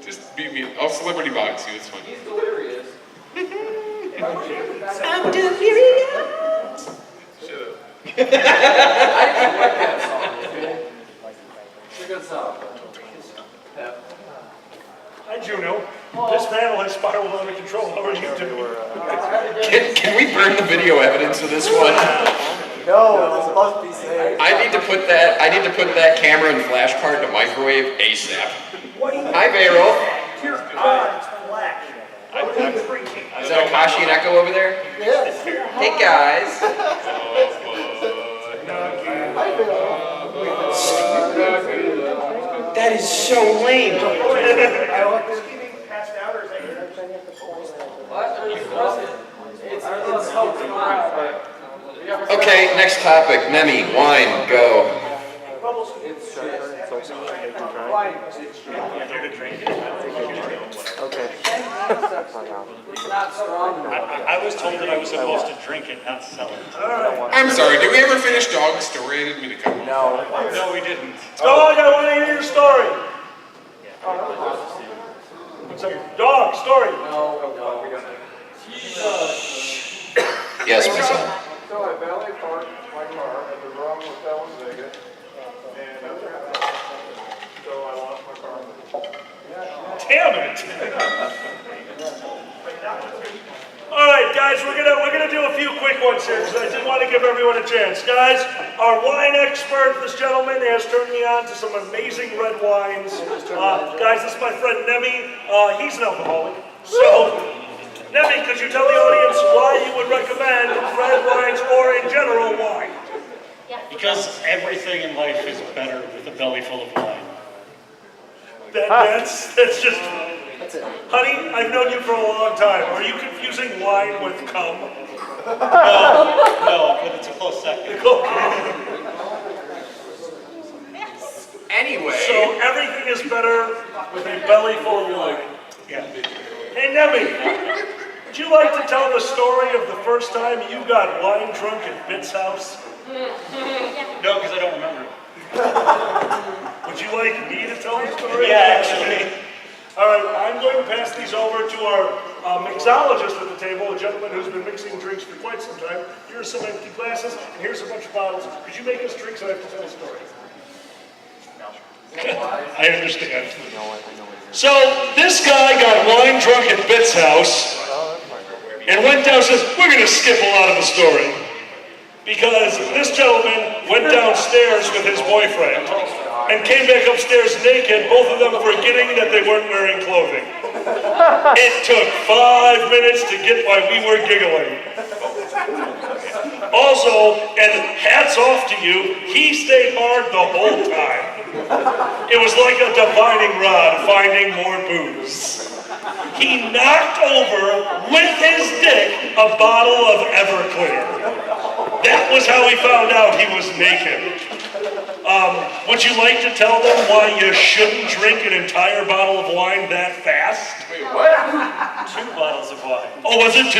Just beat me. I'll celebrity box you. It's fine. He's delirious. I'm delirious. Shut up. I actually like that song. It's a good song. Hi, Juno. This panel has spiraled out of control. How are you doing? Can we burn the video evidence of this one? No, this must be saved. I need to put that camera and flash part in a microwave ASAP. Hi, Vero. Dear God, it's black. Is that Akashi and Echo over there? Yes. Hey, guys. That is so lame. Passed out, or is that your Okay, next topic. Nemi, wine, go. Okay. I was told that I was supposed to drink it, not sell it. I'm sorry, did we ever finish Dog's story? I didn't mean to cut you off. No, we didn't. Dog, I want to hear your story. Dog, story. Yes, Miss L. So I valet parked my car at the wrong hotel in Vegas, and so I lost my car. Damn it. All right, guys, we're gonna do a few quick ones here because I did want to give everyone a chance. Guys, our wine expert, this gentleman, has turned me on to some amazing red wines. Guys, this is my friend Nemi. He's an alcoholic. So, Nemi, could you tell the audience why you would recommend red wines or, in general, wine? Because everything in life is better with a belly full of wine. That's just... Honey, I've known you for a long time. Are you confusing wine with cum? No, but it's a close second. Anyway. So everything is better with a belly full of wine. Yeah. Hey, Nemi, would you like to tell the story of the first time you got wine drunk at Bit's house? No, because I don't remember. Would you like me to tell the story? Yeah, actually. All right, I'm going to pass these over to our mixologist at the table, a gentleman who's been mixing drinks for quite some time. Here are some empty glasses, and here's a bunch of bottles. Could you make us drinks and I have to tell a story? I understand. So, this guy got wine drunk at Bit's house and went down and says, we're going to skip a lot of the story. Because this gentleman went downstairs with his boyfriend and came back upstairs naked, both of them forgetting that they weren't wearing clothing. It took 5 minutes to get why we were giggling. Also, and hats off to you, he stayed hard the whole time. It was like a divining rod finding more booze. He knocked over with his dick a bottle of Everclear. That was how he found out he was naked. Would you like to tell them why you shouldn't drink an entire bottle of wine that fast? Wait, what? 2 bottles of wine. Oh, was it 2?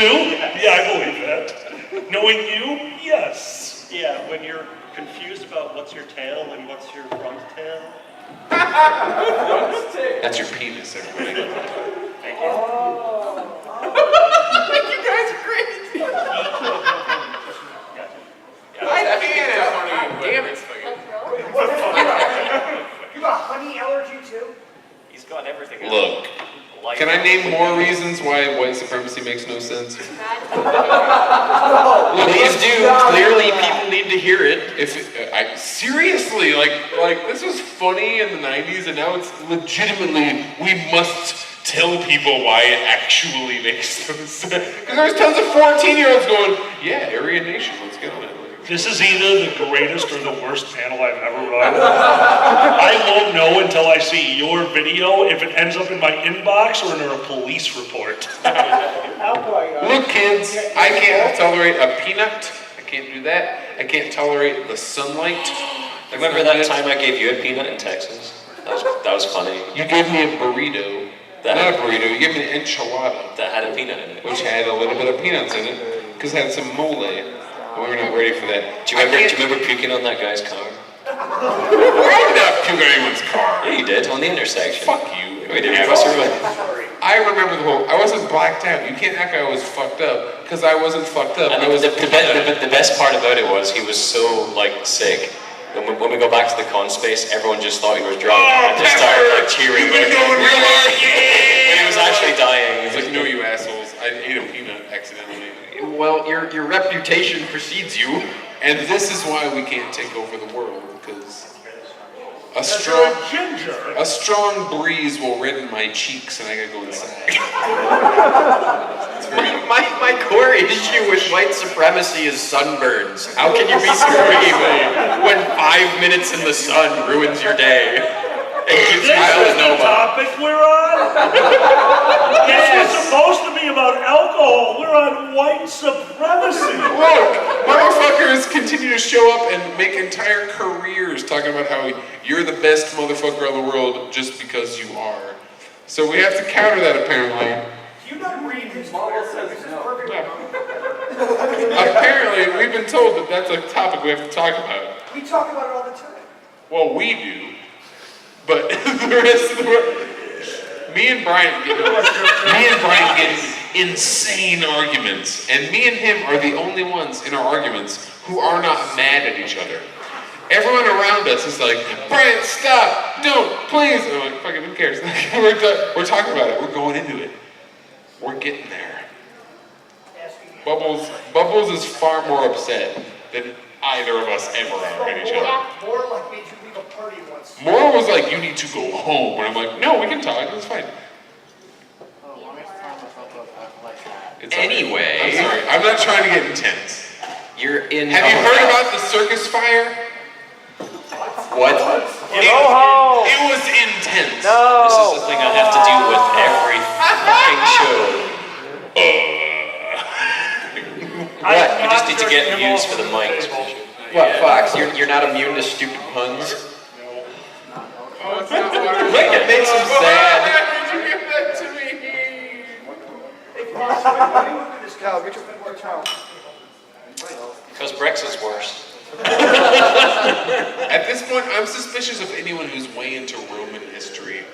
Yeah, I believe that. Knowing you, yes. Yeah, when you're confused about what's your tail and what's your front tail. That's your penis, everybody. You guys are great. You got honey allergy too? He's got everything. Look, can I name more reasons why white supremacy makes no sense? Please do. Clearly, people need to hear it. Seriously, like this was funny in the 90s, and now it's legitimately, we must tell people why it actually makes no sense. Because there's tons of 14-year-olds going, yeah, Aryan Nation, let's get on it. This is either the greatest or the worst panel I've ever run. I won't know until I see your video if it ends up in my inbox or in a police report. Look, kids, I can't tolerate a peanut. I can't do that. I can't tolerate the sunlight. Remember that time I gave you a peanut in Texas? That was funny. You gave me a burrito. Not a burrito, you gave me an enchilada. That had a peanut in it. Which had a little bit of peanuts in it, because it had some mole. We were not ready for that. Do you remember puking on that guy's car? I did not puke on anyone's car. Yeah, you did, on the intersection. Fuck you. We did. Really. I remember the whole, I wasn't blacked out. You can't act like I was fucked up, because I wasn't fucked up. And the best part about it was, he was so, sick. When we go back to the con space, everyone just thought he was drunk and just started cheering. When he was he's actually dying. It's like, no, you assholes. I ate a peanut accidentally. Well, your reputation precedes you. And this is why we can't take over the world, because a strong breeze will redden my cheeks and I gotta go inside. My core issue with white supremacy is sunburns. How can you be screaming when 5 minutes in the sun ruins your day? And gives you This is the topic we're on? This was supposed to be about alcohol. We're on white supremacy. Look, motherfuckers continue to show up and make entire careers talking about how you're the best motherfucker in the world just because you are. So we have to counter that apparently. Do you not read his Bible? This is perfect. Apparently, we've been told that that's a topic we have to talk about. We talk about it all the time. Well, we do. But the rest of the world, me and Brian get insane arguments, and me and him are the only ones in our arguments who are not mad at each other. Everyone around us is like, Brian, stop, don't, please. And I'm like, fucking, who cares? We're talking about it. We're going into it. We're getting there. Bubbles is far more upset than either of us ever are at each other. More like made you leave a party once. More was like, you need to go home. And I'm like, no, we can talk, it's fine. It's Anyway. I'm sorry, I'm not trying to get intense. You're in. Have you heard about the circus fire? What? It was intense. No. This is the thing I have to deal with every fucking show. What? We just need to get views for the mics. What, Fox? You're not immune to stupid puns? Oh, it's not what Look, it makes him sad. Why did you give that to me? Because Brexit's worse. At this point, I'm suspicious of anyone who's way into Roman history.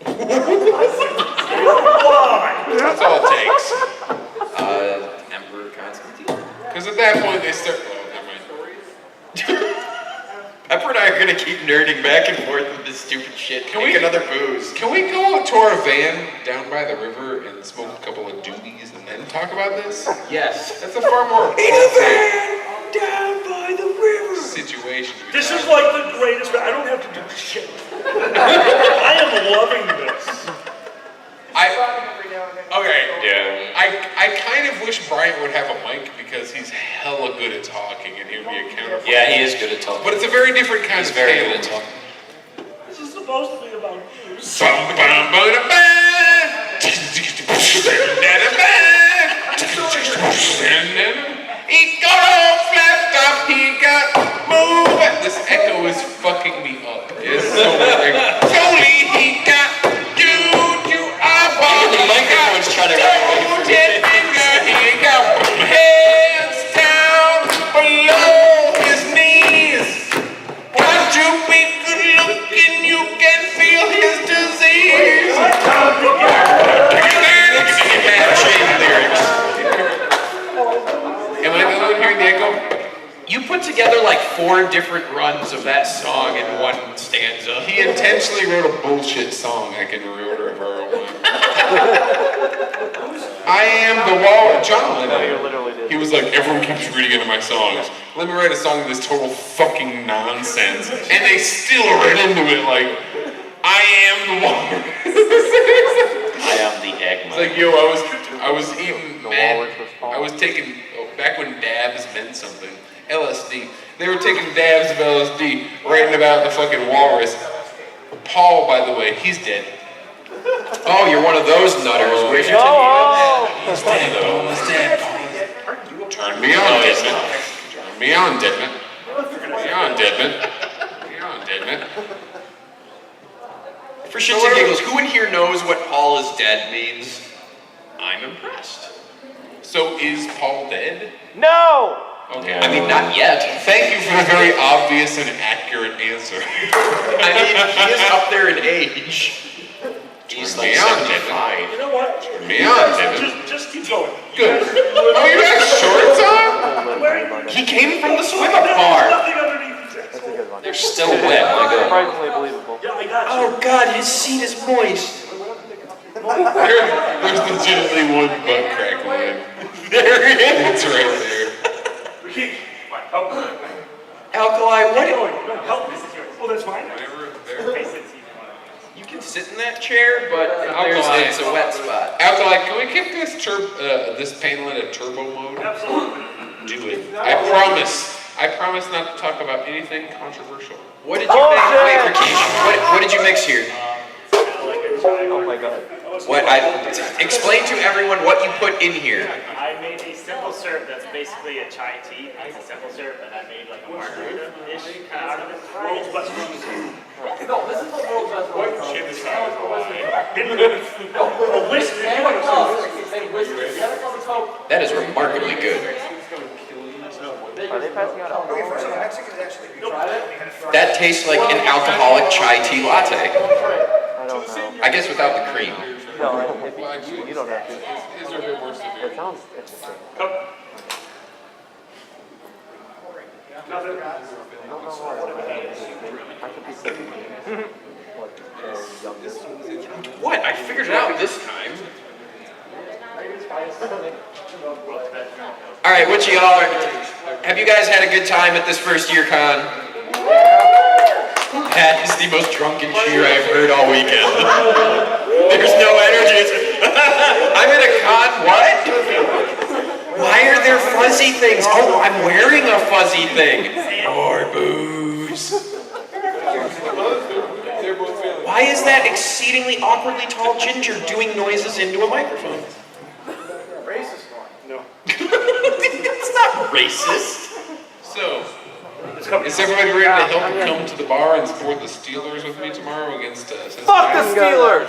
Why? That's all it takes. Emperor Constantine. Because at that point, they start. Oh, never mind. Pepper and I are gonna keep nerding back and forth with this stupid shit. Can Take we- another booze? Can we go to our van down by the river and smoke a couple of doobies and then talk about this? Yes. That's a far more appropriate Down by the river. situation. This is like the greatest. I don't have to do shit. I am loving this. Okay. Yeah. I kind of wish Bryant would have a mic because he's hella good at talking and he would be a counterpart. Yeah, he is good at talking. But it's a very different kind He's of very tale. good at talking. This is supposed to be about you. He got all flapped up, he got moving. This echo is fucking me up. It's so like, Tony, he got you are Even the microphone's trying to he got hands down below his knees. Want you be good looking, you can feel his disease. Am I the one hearing the echo? You put together like 4 different runs of that song in one stanza. He intentionally wrote a bullshit song I can reorder if I want. I am the wall. John Lennon. He was like, everyone keeps reading into my songs. Let me write a song that's total fucking nonsense. And they still read into it like, I am the wall. I am the Eggman. It's like, yo, I was eating mad. I was taking, back when dabs meant something. LSD. They were taking dabs of LSD, writing about the fucking walrus. Paul, by the way, he's dead. Oh, you're one of those nutters. Where's your He's dead, Paul is dead. Turn me on, Deadman. Turn me on, Deadman. Turn me on, Deadman. Turn me on, Deadman. For shits and giggles, who in here knows what Paul is dead means? I'm impressed. So is Paul dead? No! Okay. I mean, not yet. Thank you for the very obvious and accurate answer. I mean, he is up there in age. He's Turn like me on, 75. Deadman. You know what? Turn me on, Deadman. Just keep going. Good. Oh, you got shorts on? He came from the swim There's bar. nothing underneath his chest. They're still wet, my god. Surprisingly believable. Yeah, I got you. Oh God, his seat is moist. There's legitimately one butt crack line. There it is. It's right there. Alkali, what? Help. Oh, that's mine? You can sit in that chair, but it's a wet spot. Alkali, can we keep this this panelet at turbo mode? Absolutely. Do it. I promise. I promise not to talk about anything controversial. What did you make? Wait, Rakesh, what did you mix here? Oh my god. Explain to everyone what you put in here. I made a simple syrup that's basically a chai tea. It's a simple syrup, and I made like a margarita-ish kind of out of it. World's best rum. No, this is the world's best one. That is remarkably good. Are they passing out alcohol? Okay, first of all, Mexicans actually, we tried it. That tastes like an alcoholic chai tea latte. I don't know. I guess without the cream. No, you don't have to. Is there a bit more severe? It sounds interesting. Nothing. I don't know why. I could be sick. What? I figured it out this time. All right, what y'all are? Have you guys had a good time at this first year con? That is the most drunken cheer I've heard all weekend. There's no energy. I'm at a con. What? Why are there fuzzy things? Oh, I'm wearing a fuzzy thing. More booze. Why is that exceedingly awkwardly tall ginger doing noises into a microphone? Racist one. No. It's not racist. So, is everybody ready to help come to the bar and support the Steelers with me tomorrow against Cincinnati? Fuck the Steelers!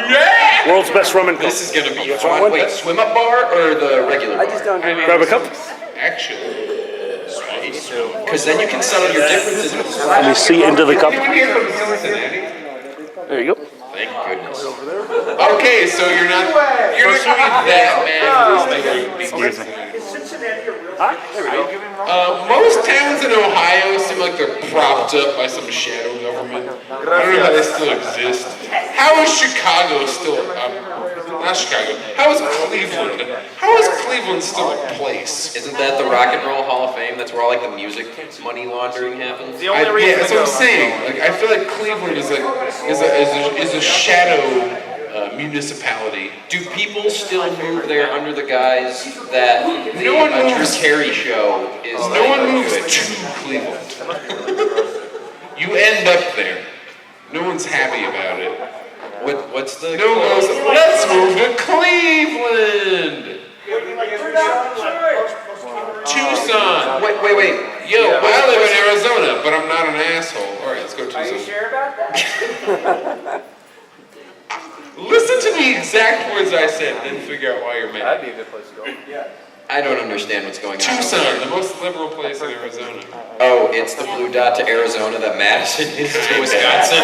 Yeah! World's best rum and coke. This is gonna be fun. Wait, swim up bar or the regular bar? Grab a cup. Actually, Because then you can settle your differences. Let me see into the cup. anyone here from Cincinnati? There you go. Thank goodness. Okay, so you're not that mad. Is Cincinnati a real Most towns in Ohio seem like they're propped up by some shadow government. I don't know how they still exist. How is Chicago still? Not Chicago. How is Cleveland? How is Cleveland still a place? Isn't that the Rock and Roll Hall of Fame? That's where all like the music money laundering happens. The only reason that's what I'm saying. Like I feel like Cleveland is a shadow municipality. Do people still move there under the guise that the No one Drew moves. Carey show is No like one moves good? to Cleveland. You end up there. No one's happy about it. What's the? No one goes, let's move to Cleveland. Tucson. Wait. Yo, I live in Arizona, but I'm not an asshole. All right, let's go to Tucson. Sure about that? Listen to the exact words I said, then figure out why you're mad. That'd be a good place to go. Yeah. I don't understand what's going on. Tucson, the most liberal place in Arizona. Oh, it's the blue dot to Arizona that Madison is to Wisconsin.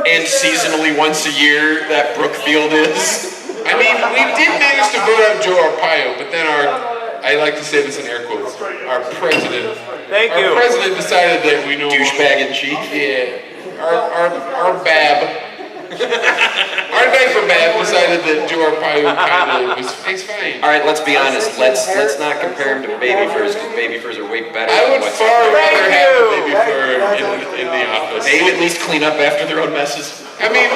And seasonally once a year that Brookfield is. I mean, we did manage to vote out Joe Arpaio, but then I like to say this in air quotes, our president. Our president decided that we know Douchebag in chief. Yeah. Our Bab. Our diaper Bab decided that Joe Arpaio kind of was fine. All right, let's be honest. Let's not compare him to baby furs because baby furs are way better. I would than what's far rather have a baby fur in the office. They at least clean up after their own messes. I mean,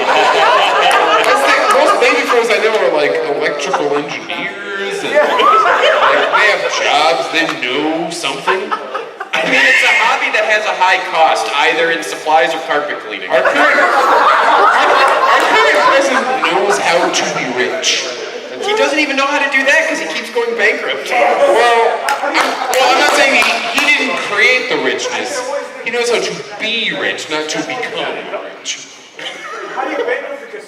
most baby furs I know are like electrical engineers and they have jobs, they know something. I mean, it's a hobby that has a high cost, either in supplies or carpet cleaning. Our current president knows how to be rich. He doesn't even know how to do that because he keeps going bankrupt. I'm not saying he didn't create the richness. He knows how to be rich, not to become rich.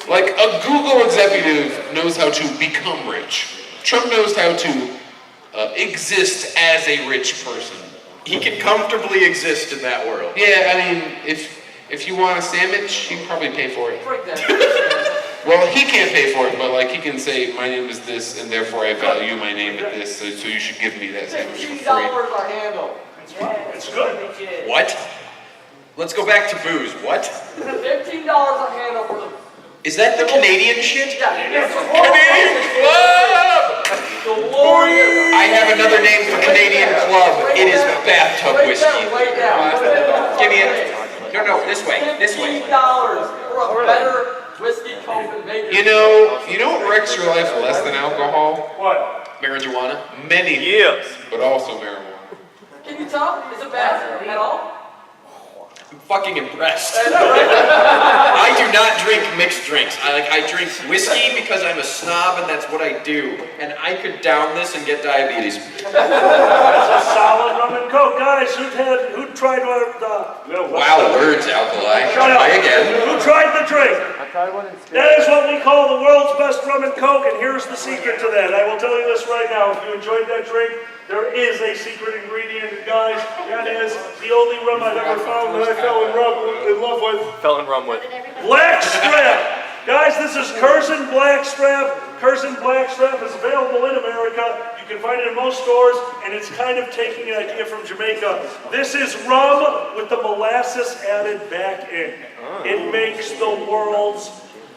Like a Google executive knows how to become rich. Trump knows how to exist as a rich person. He can comfortably exist in that world. Yeah, I mean, if you want a sandwich, he can probably pay for it. Well, he can't pay for it, but like he can say, my name is this, and therefore I value my name at this, so you should give me that sandwich for free. $2 a handle. It's good. What? Let's go back to booze. What? $15 a handle for the... Is that the Canadian shit? Yeah, Canadian Club! I have another name for Canadian Club. It is bathtub whiskey. Give me it. No, this way. $15 for a better whiskey Copenhagen. You know what wrecks your life less than alcohol? What? Marijuana? Many things, but also marijuana. Can you tell? Is it bad at all? I'm fucking impressed. I do not drink mixed drinks. I drink whiskey because I'm a snob and that's what I do. And I could down this and get diabetes. That's a solid rum and coke. Guys, who tried the... Wow, words, Alkali. Shut up. Try again. Who tried the drink? I tried one in Spain. That is what we call the world's best rum and coke, and here's the secret to that. I will tell you this right now. If you enjoyed that drink, there is a secret ingredient, and guys, that is the only rum I've ever found that I fell in love with. Fell in rum with. Blackstrap! Guys, this is Curzon Blackstrap. Curzon Blackstrap is available in America. You can find it in most stores, and it's kind of taking an idea from Jamaica. This is rum with the molasses added back in. It makes the world's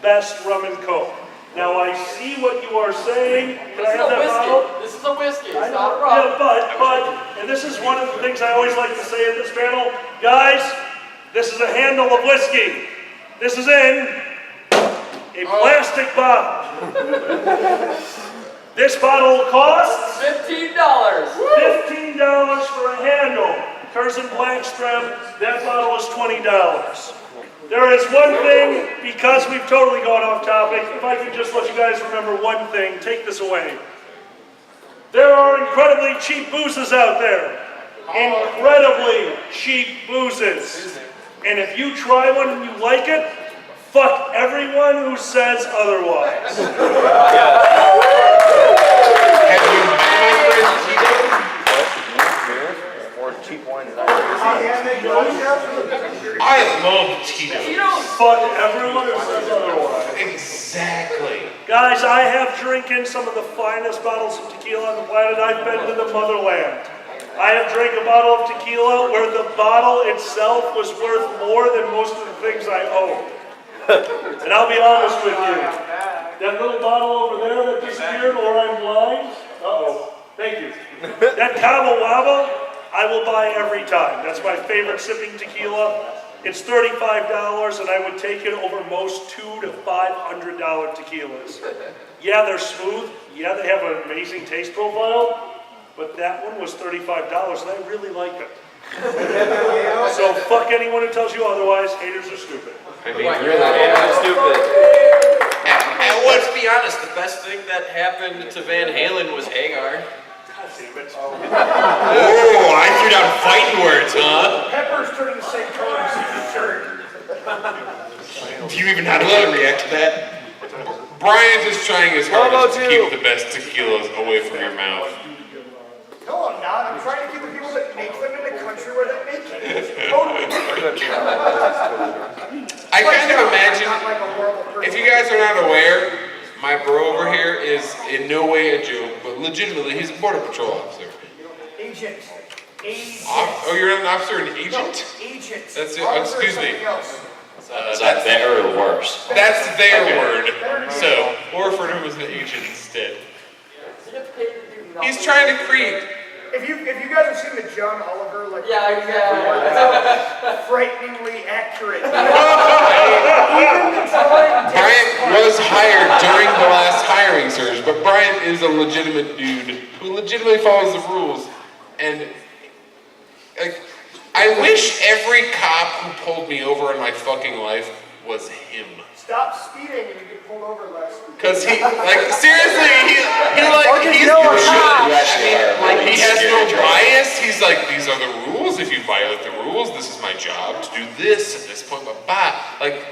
best rum and coke. Now I see what you are saying. Can I have that bottle? This is a whiskey. I It's know, not rum. yeah, but, and this is one of the things I always like to say at this panel, guys, this is a handle of whiskey. This is in a plastic bottle. This bottle costs $15. $15 for a handle. Curzon Blackstrap, that bottle is $20. There is one thing, because we've totally gone off topic, if I could just let you guys remember one thing, take this away. There are incredibly cheap boozes out there. Incredibly cheap boozes. And if you try one and you like it, fuck everyone who says otherwise. Have you met my friend Tito? More cheap wine than I love Tito. Fuck everyone who says otherwise. Exactly. Guys, I have drinking some of the finest bottles of tequila on the planet. I've been to the motherland. I have drank a bottle of tequila where the bottle itself was worth more than most of the things I own. And I'll be honest with you, that little bottle over there that disappeared, or I'm blind, thank you. That Cabo Wabo, I will buy every time. That's my favorite sipping tequila. It's $35, and I would take it over most $200 to $500 tequilas. Yeah, they're smooth. Yeah, they have an amazing taste profile, but that one was $35, and I really like it. So fuck anyone who tells you otherwise. Haters are stupid. I mean, you're stupid. And let's be honest, the best thing that happened to Van Halen was Hagar. Oh, I threw down fighting words, huh? Peppers turning the same color as his shirt. Do you even know how to react to that? Brian's just trying his hardest to keep the best tequilas away from your mouth. No, I'm not. I'm trying to keep the people that make them in the country where they make it. Totally. I kind of imagine, if you guys are not aware, my bro over here is in no way a joke, but legitimately, he's a border patrol officer. Agent. Oh, you're not an officer, an agent? No, agent. That's it. Excuse me. Is that better or worse? That's their word. So, we'll refer to him as an agent instead. He's trying to create. If you guys have seen the John Oliver, like, frighteningly accurate. Brian was hired during the last hiring surge, but Brian is a legitimate dude who legitimately follows the rules. And I wish every cop who pulled me over in my fucking life was him. Stop speeding and you get pulled over less. Cause he, seriously, he's he has no bias. He's like, these are the rules. If you violate the rules, this is my job to do this at this point. But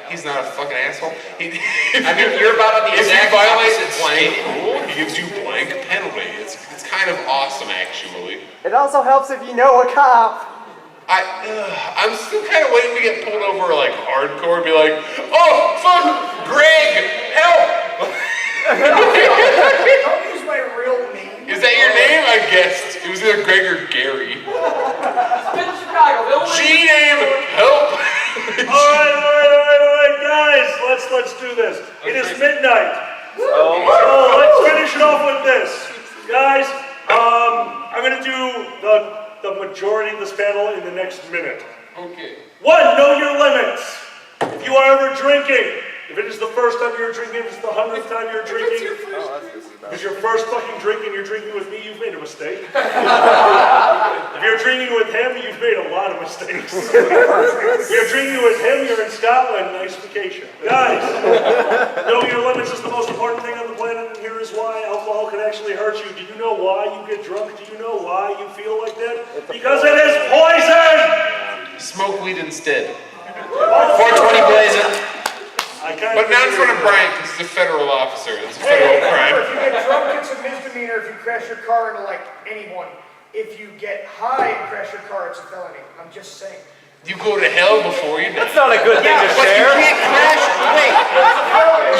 he's not a fucking asshole. You're about on the if exact you violate opposite blank state. rule, he gives you blank penalty. It's kind of awesome, actually. It also helps if you know a cop. I'm still kind of waiting to get pulled over hardcore and be like, oh, fuck, Greg, help! Don't use my real name. Is that your name? I guessed. It was either Greg or Gary. It's been Chicago. G-name, help! All right, guys, let's do this. It is midnight. So let's finish it off with this. Guys, I'm gonna do the majority of this panel in the next minute. Okay. 1, know your limits. If you are ever drinking, if it is the first time you're drinking, if it's the 100th time you're drinking, if it's your first fucking drink and you're drinking with me, you've made a mistake. If you're drinking with him, you've made a lot of mistakes. If you're drinking with him, you're in Scotland, nice vacation. Guys, know your limits is the most important thing on the planet, and here is why. Alcohol can actually hurt you. Do you know why you get drunk? Do you know why you feel like that? Because it is poison! Smoke weed instead. 420 blazing. But not in front of Brian, because he's a federal officer. It's a federal crime. If you get drunk, it's a misdemeanor. If you crash your car into like anyone. If you get high and crash your car, it's a felony. I'm just saying. You go to hell before you die. That's not a good thing to But you share. can't crash. Wait.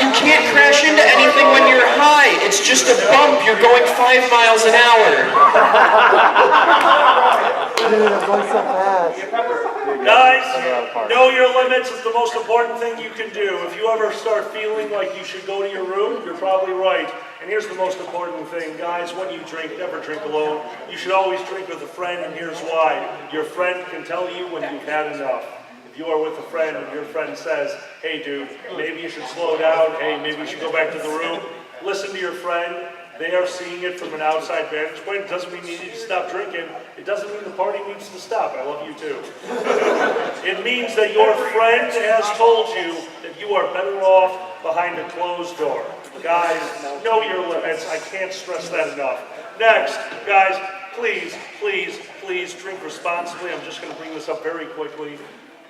You can't crash into anything when you're high. It's just a bump. You're going 5 miles an hour. Dude, I'm going so fast. Guys, know your limits is the most important thing you can do. If you ever start feeling like you should go to your room, you're probably right. And here's the most important thing, guys, when you drink, never drink alone. You should always drink with a friend, and here's why. Your friend can tell you when you've had enough. If you are with a friend and your friend says, hey dude, maybe you should slow down, hey, maybe you should go back to the room, listen to your friend. They are seeing it from an outside vantage point. It doesn't mean you need to stop drinking. It doesn't mean the party needs to stop. I love you too. It means that your friend has told you that you are better off behind a closed door. Guys, know your limits. I can't stress that enough. Next, guys, please drink responsibly. I'm just going to bring this up very quickly.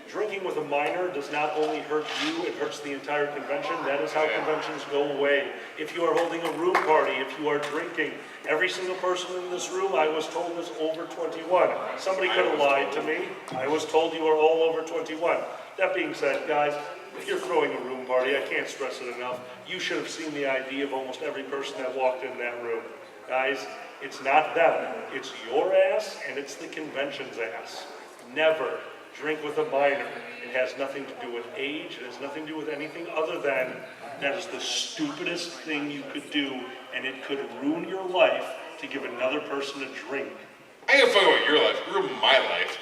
Drinking with a minor does not only hurt you, it hurts the entire convention. That is how conventions go away. If you are holding a room party, if you are drinking, every single person in this room, I was told, is over 21. Somebody could have lied to me. I was told you are all over 21. That being said, guys, if you're throwing a room party, I can't stress it enough, you should have seen the ID of almost every person that walked in that room. Guys, it's not them. It's your ass and it's the convention's ass. Never drink with a minor. It has nothing to do with age. It has nothing to do with anything other than that is the stupidest thing you could do, and it could ruin your life to give another person a drink. I ain't gonna fuck about your life. Ruin my life.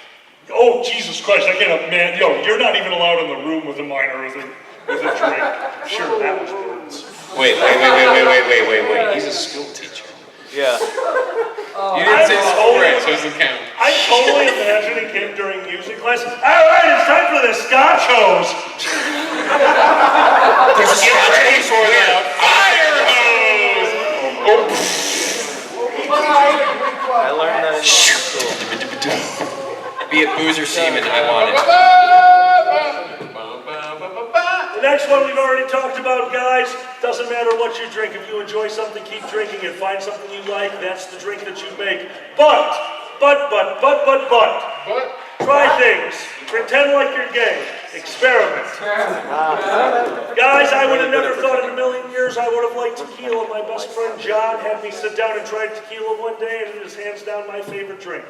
Oh, Jesus Christ, I can't, man, yo, you're not even allowed in the room with a minor with a drink. Sure, that was words. Wait. He's a school teacher. Yeah. You didn't say school right, so it doesn't count. I totally imagining him during music classes. All right, it's time for the Scotch hose. Get ready for the fire hose! I learned that in school. Be it booze or semen, I want it. The next one we've already talked about, guys. Doesn't matter what you drink. If you enjoy something, keep drinking and find something you like. That's the drink that you make. But. Try things. Pretend like you're gay. Experiment. Guys, I would have never thought in a million years I would have liked tequila. My best friend John had me sit down and try tequila one day, and it is hands down my favorite drink.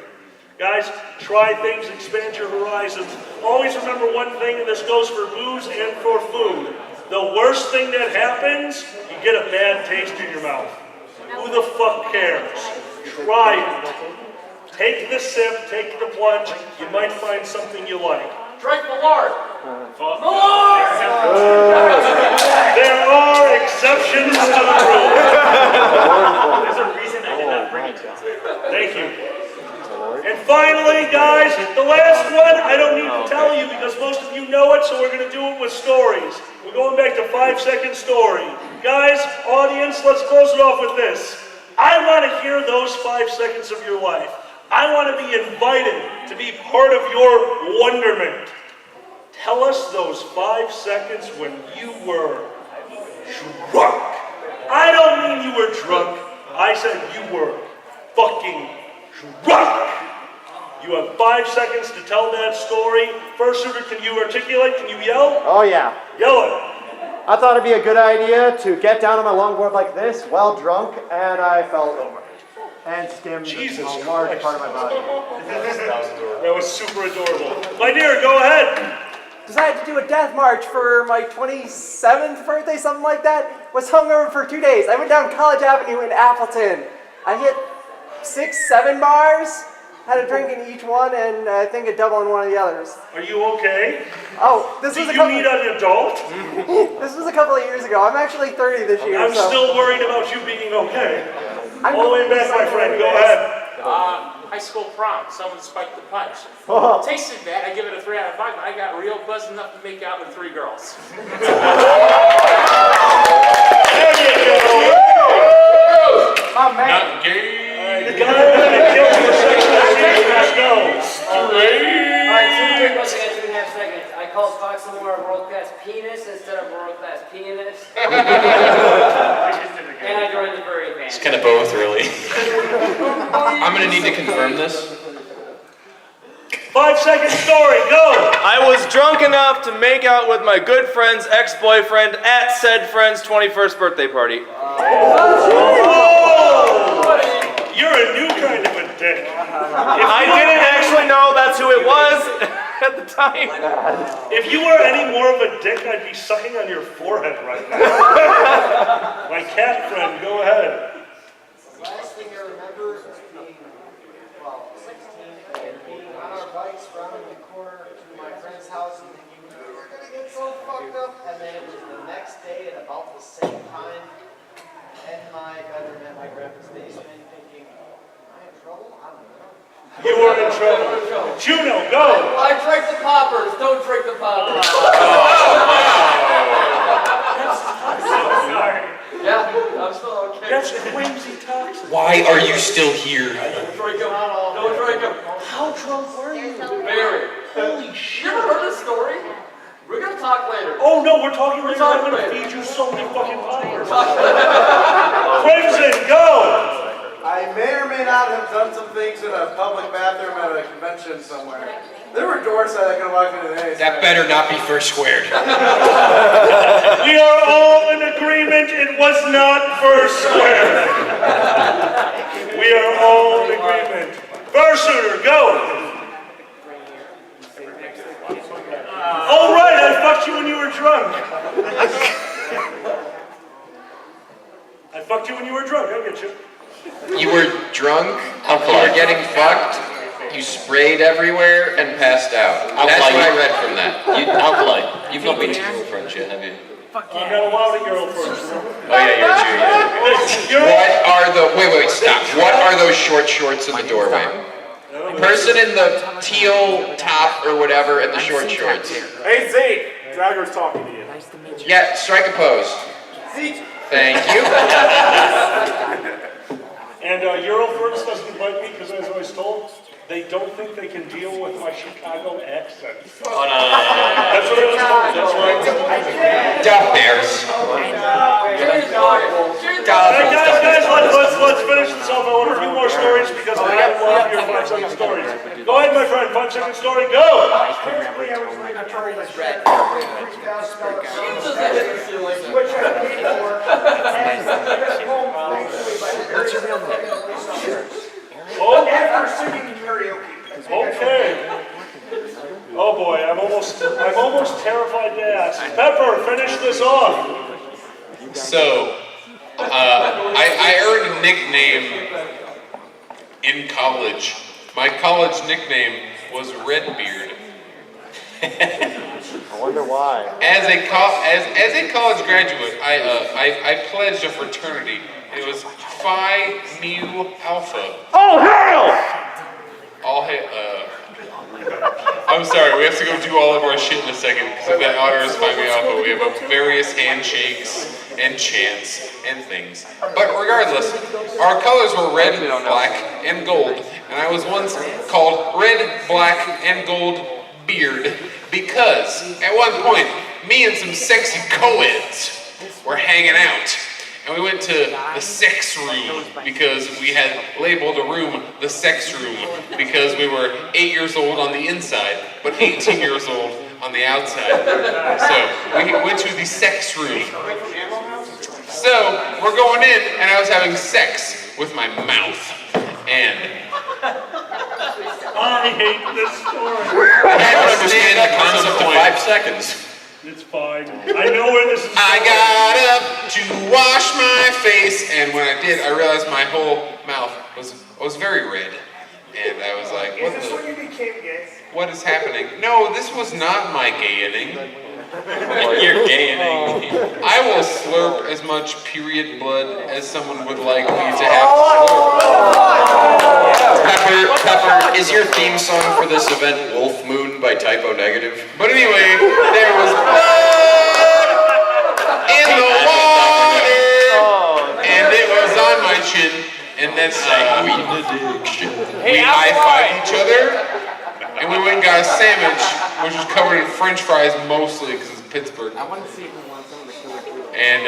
Guys, try things, expand your horizons. Always remember one thing, and this goes for booze and for food. The worst thing that happens, you get a bad taste in your mouth. Who the fuck cares? Try it. Take the sip, take the plunge. You might find something you like. Drink Malort. There are exceptions to the rule. There's a reason I did not bring it to us. Thank you. And finally, guys, the last one, I don't need to tell you because most of you know it, so we're going to do it with stories. We're going back to 5-second story. Guys, audience, let's close it off with this. I want to hear those 5 seconds of your life. I want to be invited to be part of your wonderment. Tell us those 5 seconds when you were drunk. I don't mean you were drunk. I said you were fucking drunk. You have 5 seconds to tell that story. First shooter, can you articulate? Can you yell? Oh yeah. Yell it. I thought it'd be a good idea to get down on my longboard like this while drunk, and I fell over and skimmed a large part of my body. That was super adorable. My dear, go ahead. decided to do a death march for my 27th birthday, something like that. Was hungover for 2 days. I went down College Avenue in Appleton. I hit 6, 7 bars, had a drink in each one, and I think a double in one of the others. Are you okay? Oh, this Do was a you couple. need an adult? This was a couple of years ago. I'm actually 30 this year. I'm so. still worried about you being okay. I'm All the way back, my friend. Go ahead. High school prom, someone spiked the punch. Oh. Tasted bad, I give it a 3 out of 5, but I got real buzzed enough to make out with 3 girls. There you go. My man. Not gay. The guy that killed for sexual abuse, let's go. Alright, 2 once again, 2.5 seconds. I called Fox and More a world-class penis instead of a world-class pianist. And I joined the furry band. It's kind of both, really. I'm gonna need to confirm this. 5-second story, go! I was drunk enough to make out with my good friend's ex-boyfriend at said friend's 21st birthday party. Oh! You're a new kind of a dick. I didn't actually know that's who it was at the time. If you were any more of a dick, I'd be sucking on your forehead right now. My cat friend, go ahead. Last thing I remember is being, 16 and being on our bikes rounding the corner to my friend's house and thinking, we're gonna get so fucked up. And then it was the next day at about the same time, in my bedroom at my grandpa's basement, thinking, am I in trouble? I don't know. You were in trouble. Juno, go! I drank the poppers, don't drink the poppers. Yeah, I'm still okay. That's whimsy toxic. Why are you still here? Don't drink them. Don't drink them. How drunk were you? Very. Holy shit. You ever heard this story? We're gonna talk later. Oh no, we're talking later. I'm gonna feed you so many fucking poppers. Crimson, go! I may or may not have done some things in a public bathroom at a convention somewhere. There were doors that I could walk into any That better not be first squared. We are all in agreement it was not first square. We are all in agreement. Fursuiter, go! Oh right, I fucked you when you were drunk. I fucked you when you were drunk, I get you. You were drunk, you were getting fucked, you sprayed everywhere, and passed out. That's what I read from that. Alkali, you've not been to girlfriends yet, have you? I'm not allowed a girl first. Oh yeah, you're a Jew, yeah. What are the, wait, stop. What are those short shorts in the doorway? Person in the teal top or whatever and the short shorts. Hey Zeke, Jagger's talking to you. Yeah, strike a pose. Zeke. Thank you. And Eurofirst doesn't invite me because, as I was told, they don't think they can deal with my Chicago accent. Oh, no. That's what I was told, that's right. Duh, bears. Hey guys, let's finish this off. I want a few more stories because I have a lot of your 5-second stories. Go ahead, my friend, 5-second story, go! Apparently, I was reading a chart that said $3,000 which I paid for, and took home thankfully by What's your real name? Oh, after singing karaoke. okay. Oh boy, I'm almost terrified to ask. Pepper, finish this off. So, I earned a nickname in college. My college nickname was Redbeard. I wonder why. As a college graduate, I pledged a fraternity. It was Phi Mu Alpha. Oh hell! All I'm sorry, we have to go do all of our shit in a second because that honor is Phi Mu Alpha. We have various handshakes and chants and things. But regardless, our colors were red, black, and gold. And I was once called Red, Black, and Gold Beard because at one point, me and some sexy co-eds were hanging out. And we went to the sex room because we had labeled a room the sex room because we were 8 years old on the inside, but 18 years old on the outside. So we went to the sex room. So we're going in, and I was having sex with my mouth. And I hate this story. I don't understand the concept of 5 seconds. It's fine. I know where this is going. I got up to wash my face, and when I did, I realized my whole mouth was very red. And I was like, Is this when you became gay? what is happening? No, this was not my gaying. You're gaying. I will slurp as much period blood as someone would like me to have. Pepper, is your theme song for this event Wolf Moon by Typo Negative? But anyway, there was blood in the water, and it was on my chin. And then we high-fived each other, and we went and got a sandwich, which was covered in French fries mostly because it's Pittsburgh. I want to see who wants some of the killer cubes. And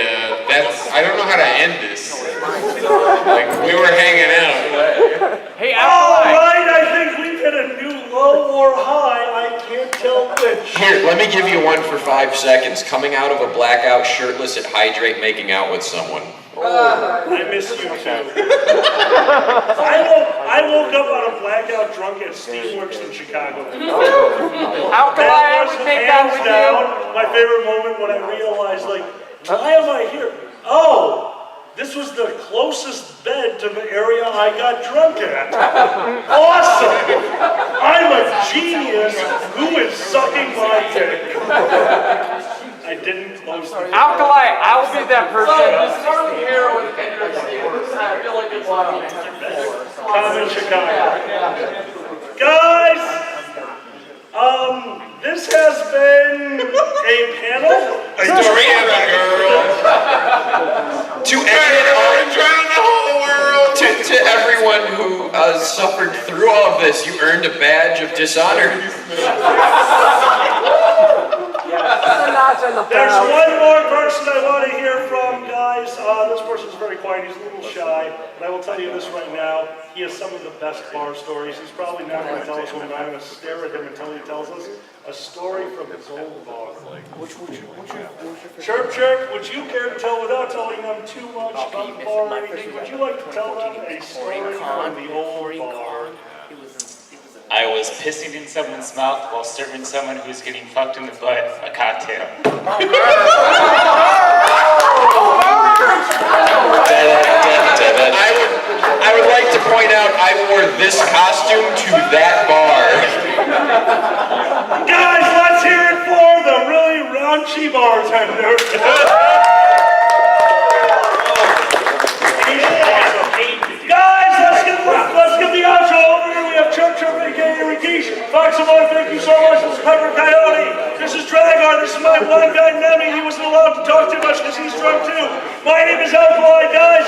I don't know how to end this. Like, we were hanging out. Hey, all right, I think we've hit a new low or high. I can't tell which. Here, let me give you one for 5 seconds. Coming out of a blackout, shirtless at Hydrate, making out with someone. I miss you too. I woke up on a blackout drunk at Steamworks in Chicago. Alkali, I would make that with you. My favorite moment when I realized, like, why am I here? Oh, this was the closest bed to the area I got drunk at. Awesome! I'm a genius. Who is sucking my dick? I didn't close the door. Alkali, I'll be that person. Common Chicago. Guys, this has been a panel. A girl. To everyone who suffered through all of this, you earned a badge of dishonor. There's one more person I want to hear from, guys. This person's very quiet. He's a little shy, but I will tell you this right now. He has some of the best bar stories. He's probably not going to tell us one, but I'm going to stare at him until he tells us a story from his old bar. Chirp, chirp, would you care to tell without telling them too much about the bar or anything? Would you like to tell them a story from the old bar? I was pissing in someone's mouth while serving someone who was getting fucked in the butt a cocktail. I would like to point out I wore this costume to that bar. Guys, let's hear it for the really raunchy bartender. Guys, let's get the outro over here. We have Chirp Chirp, aka Rikish. Foxamore, thank you so much. This is Pepper Coyote. This is Dragar. This is my blind guy Nemi. He wasn't allowed to talk too much because he's drunk too. My name is Alkali, guys.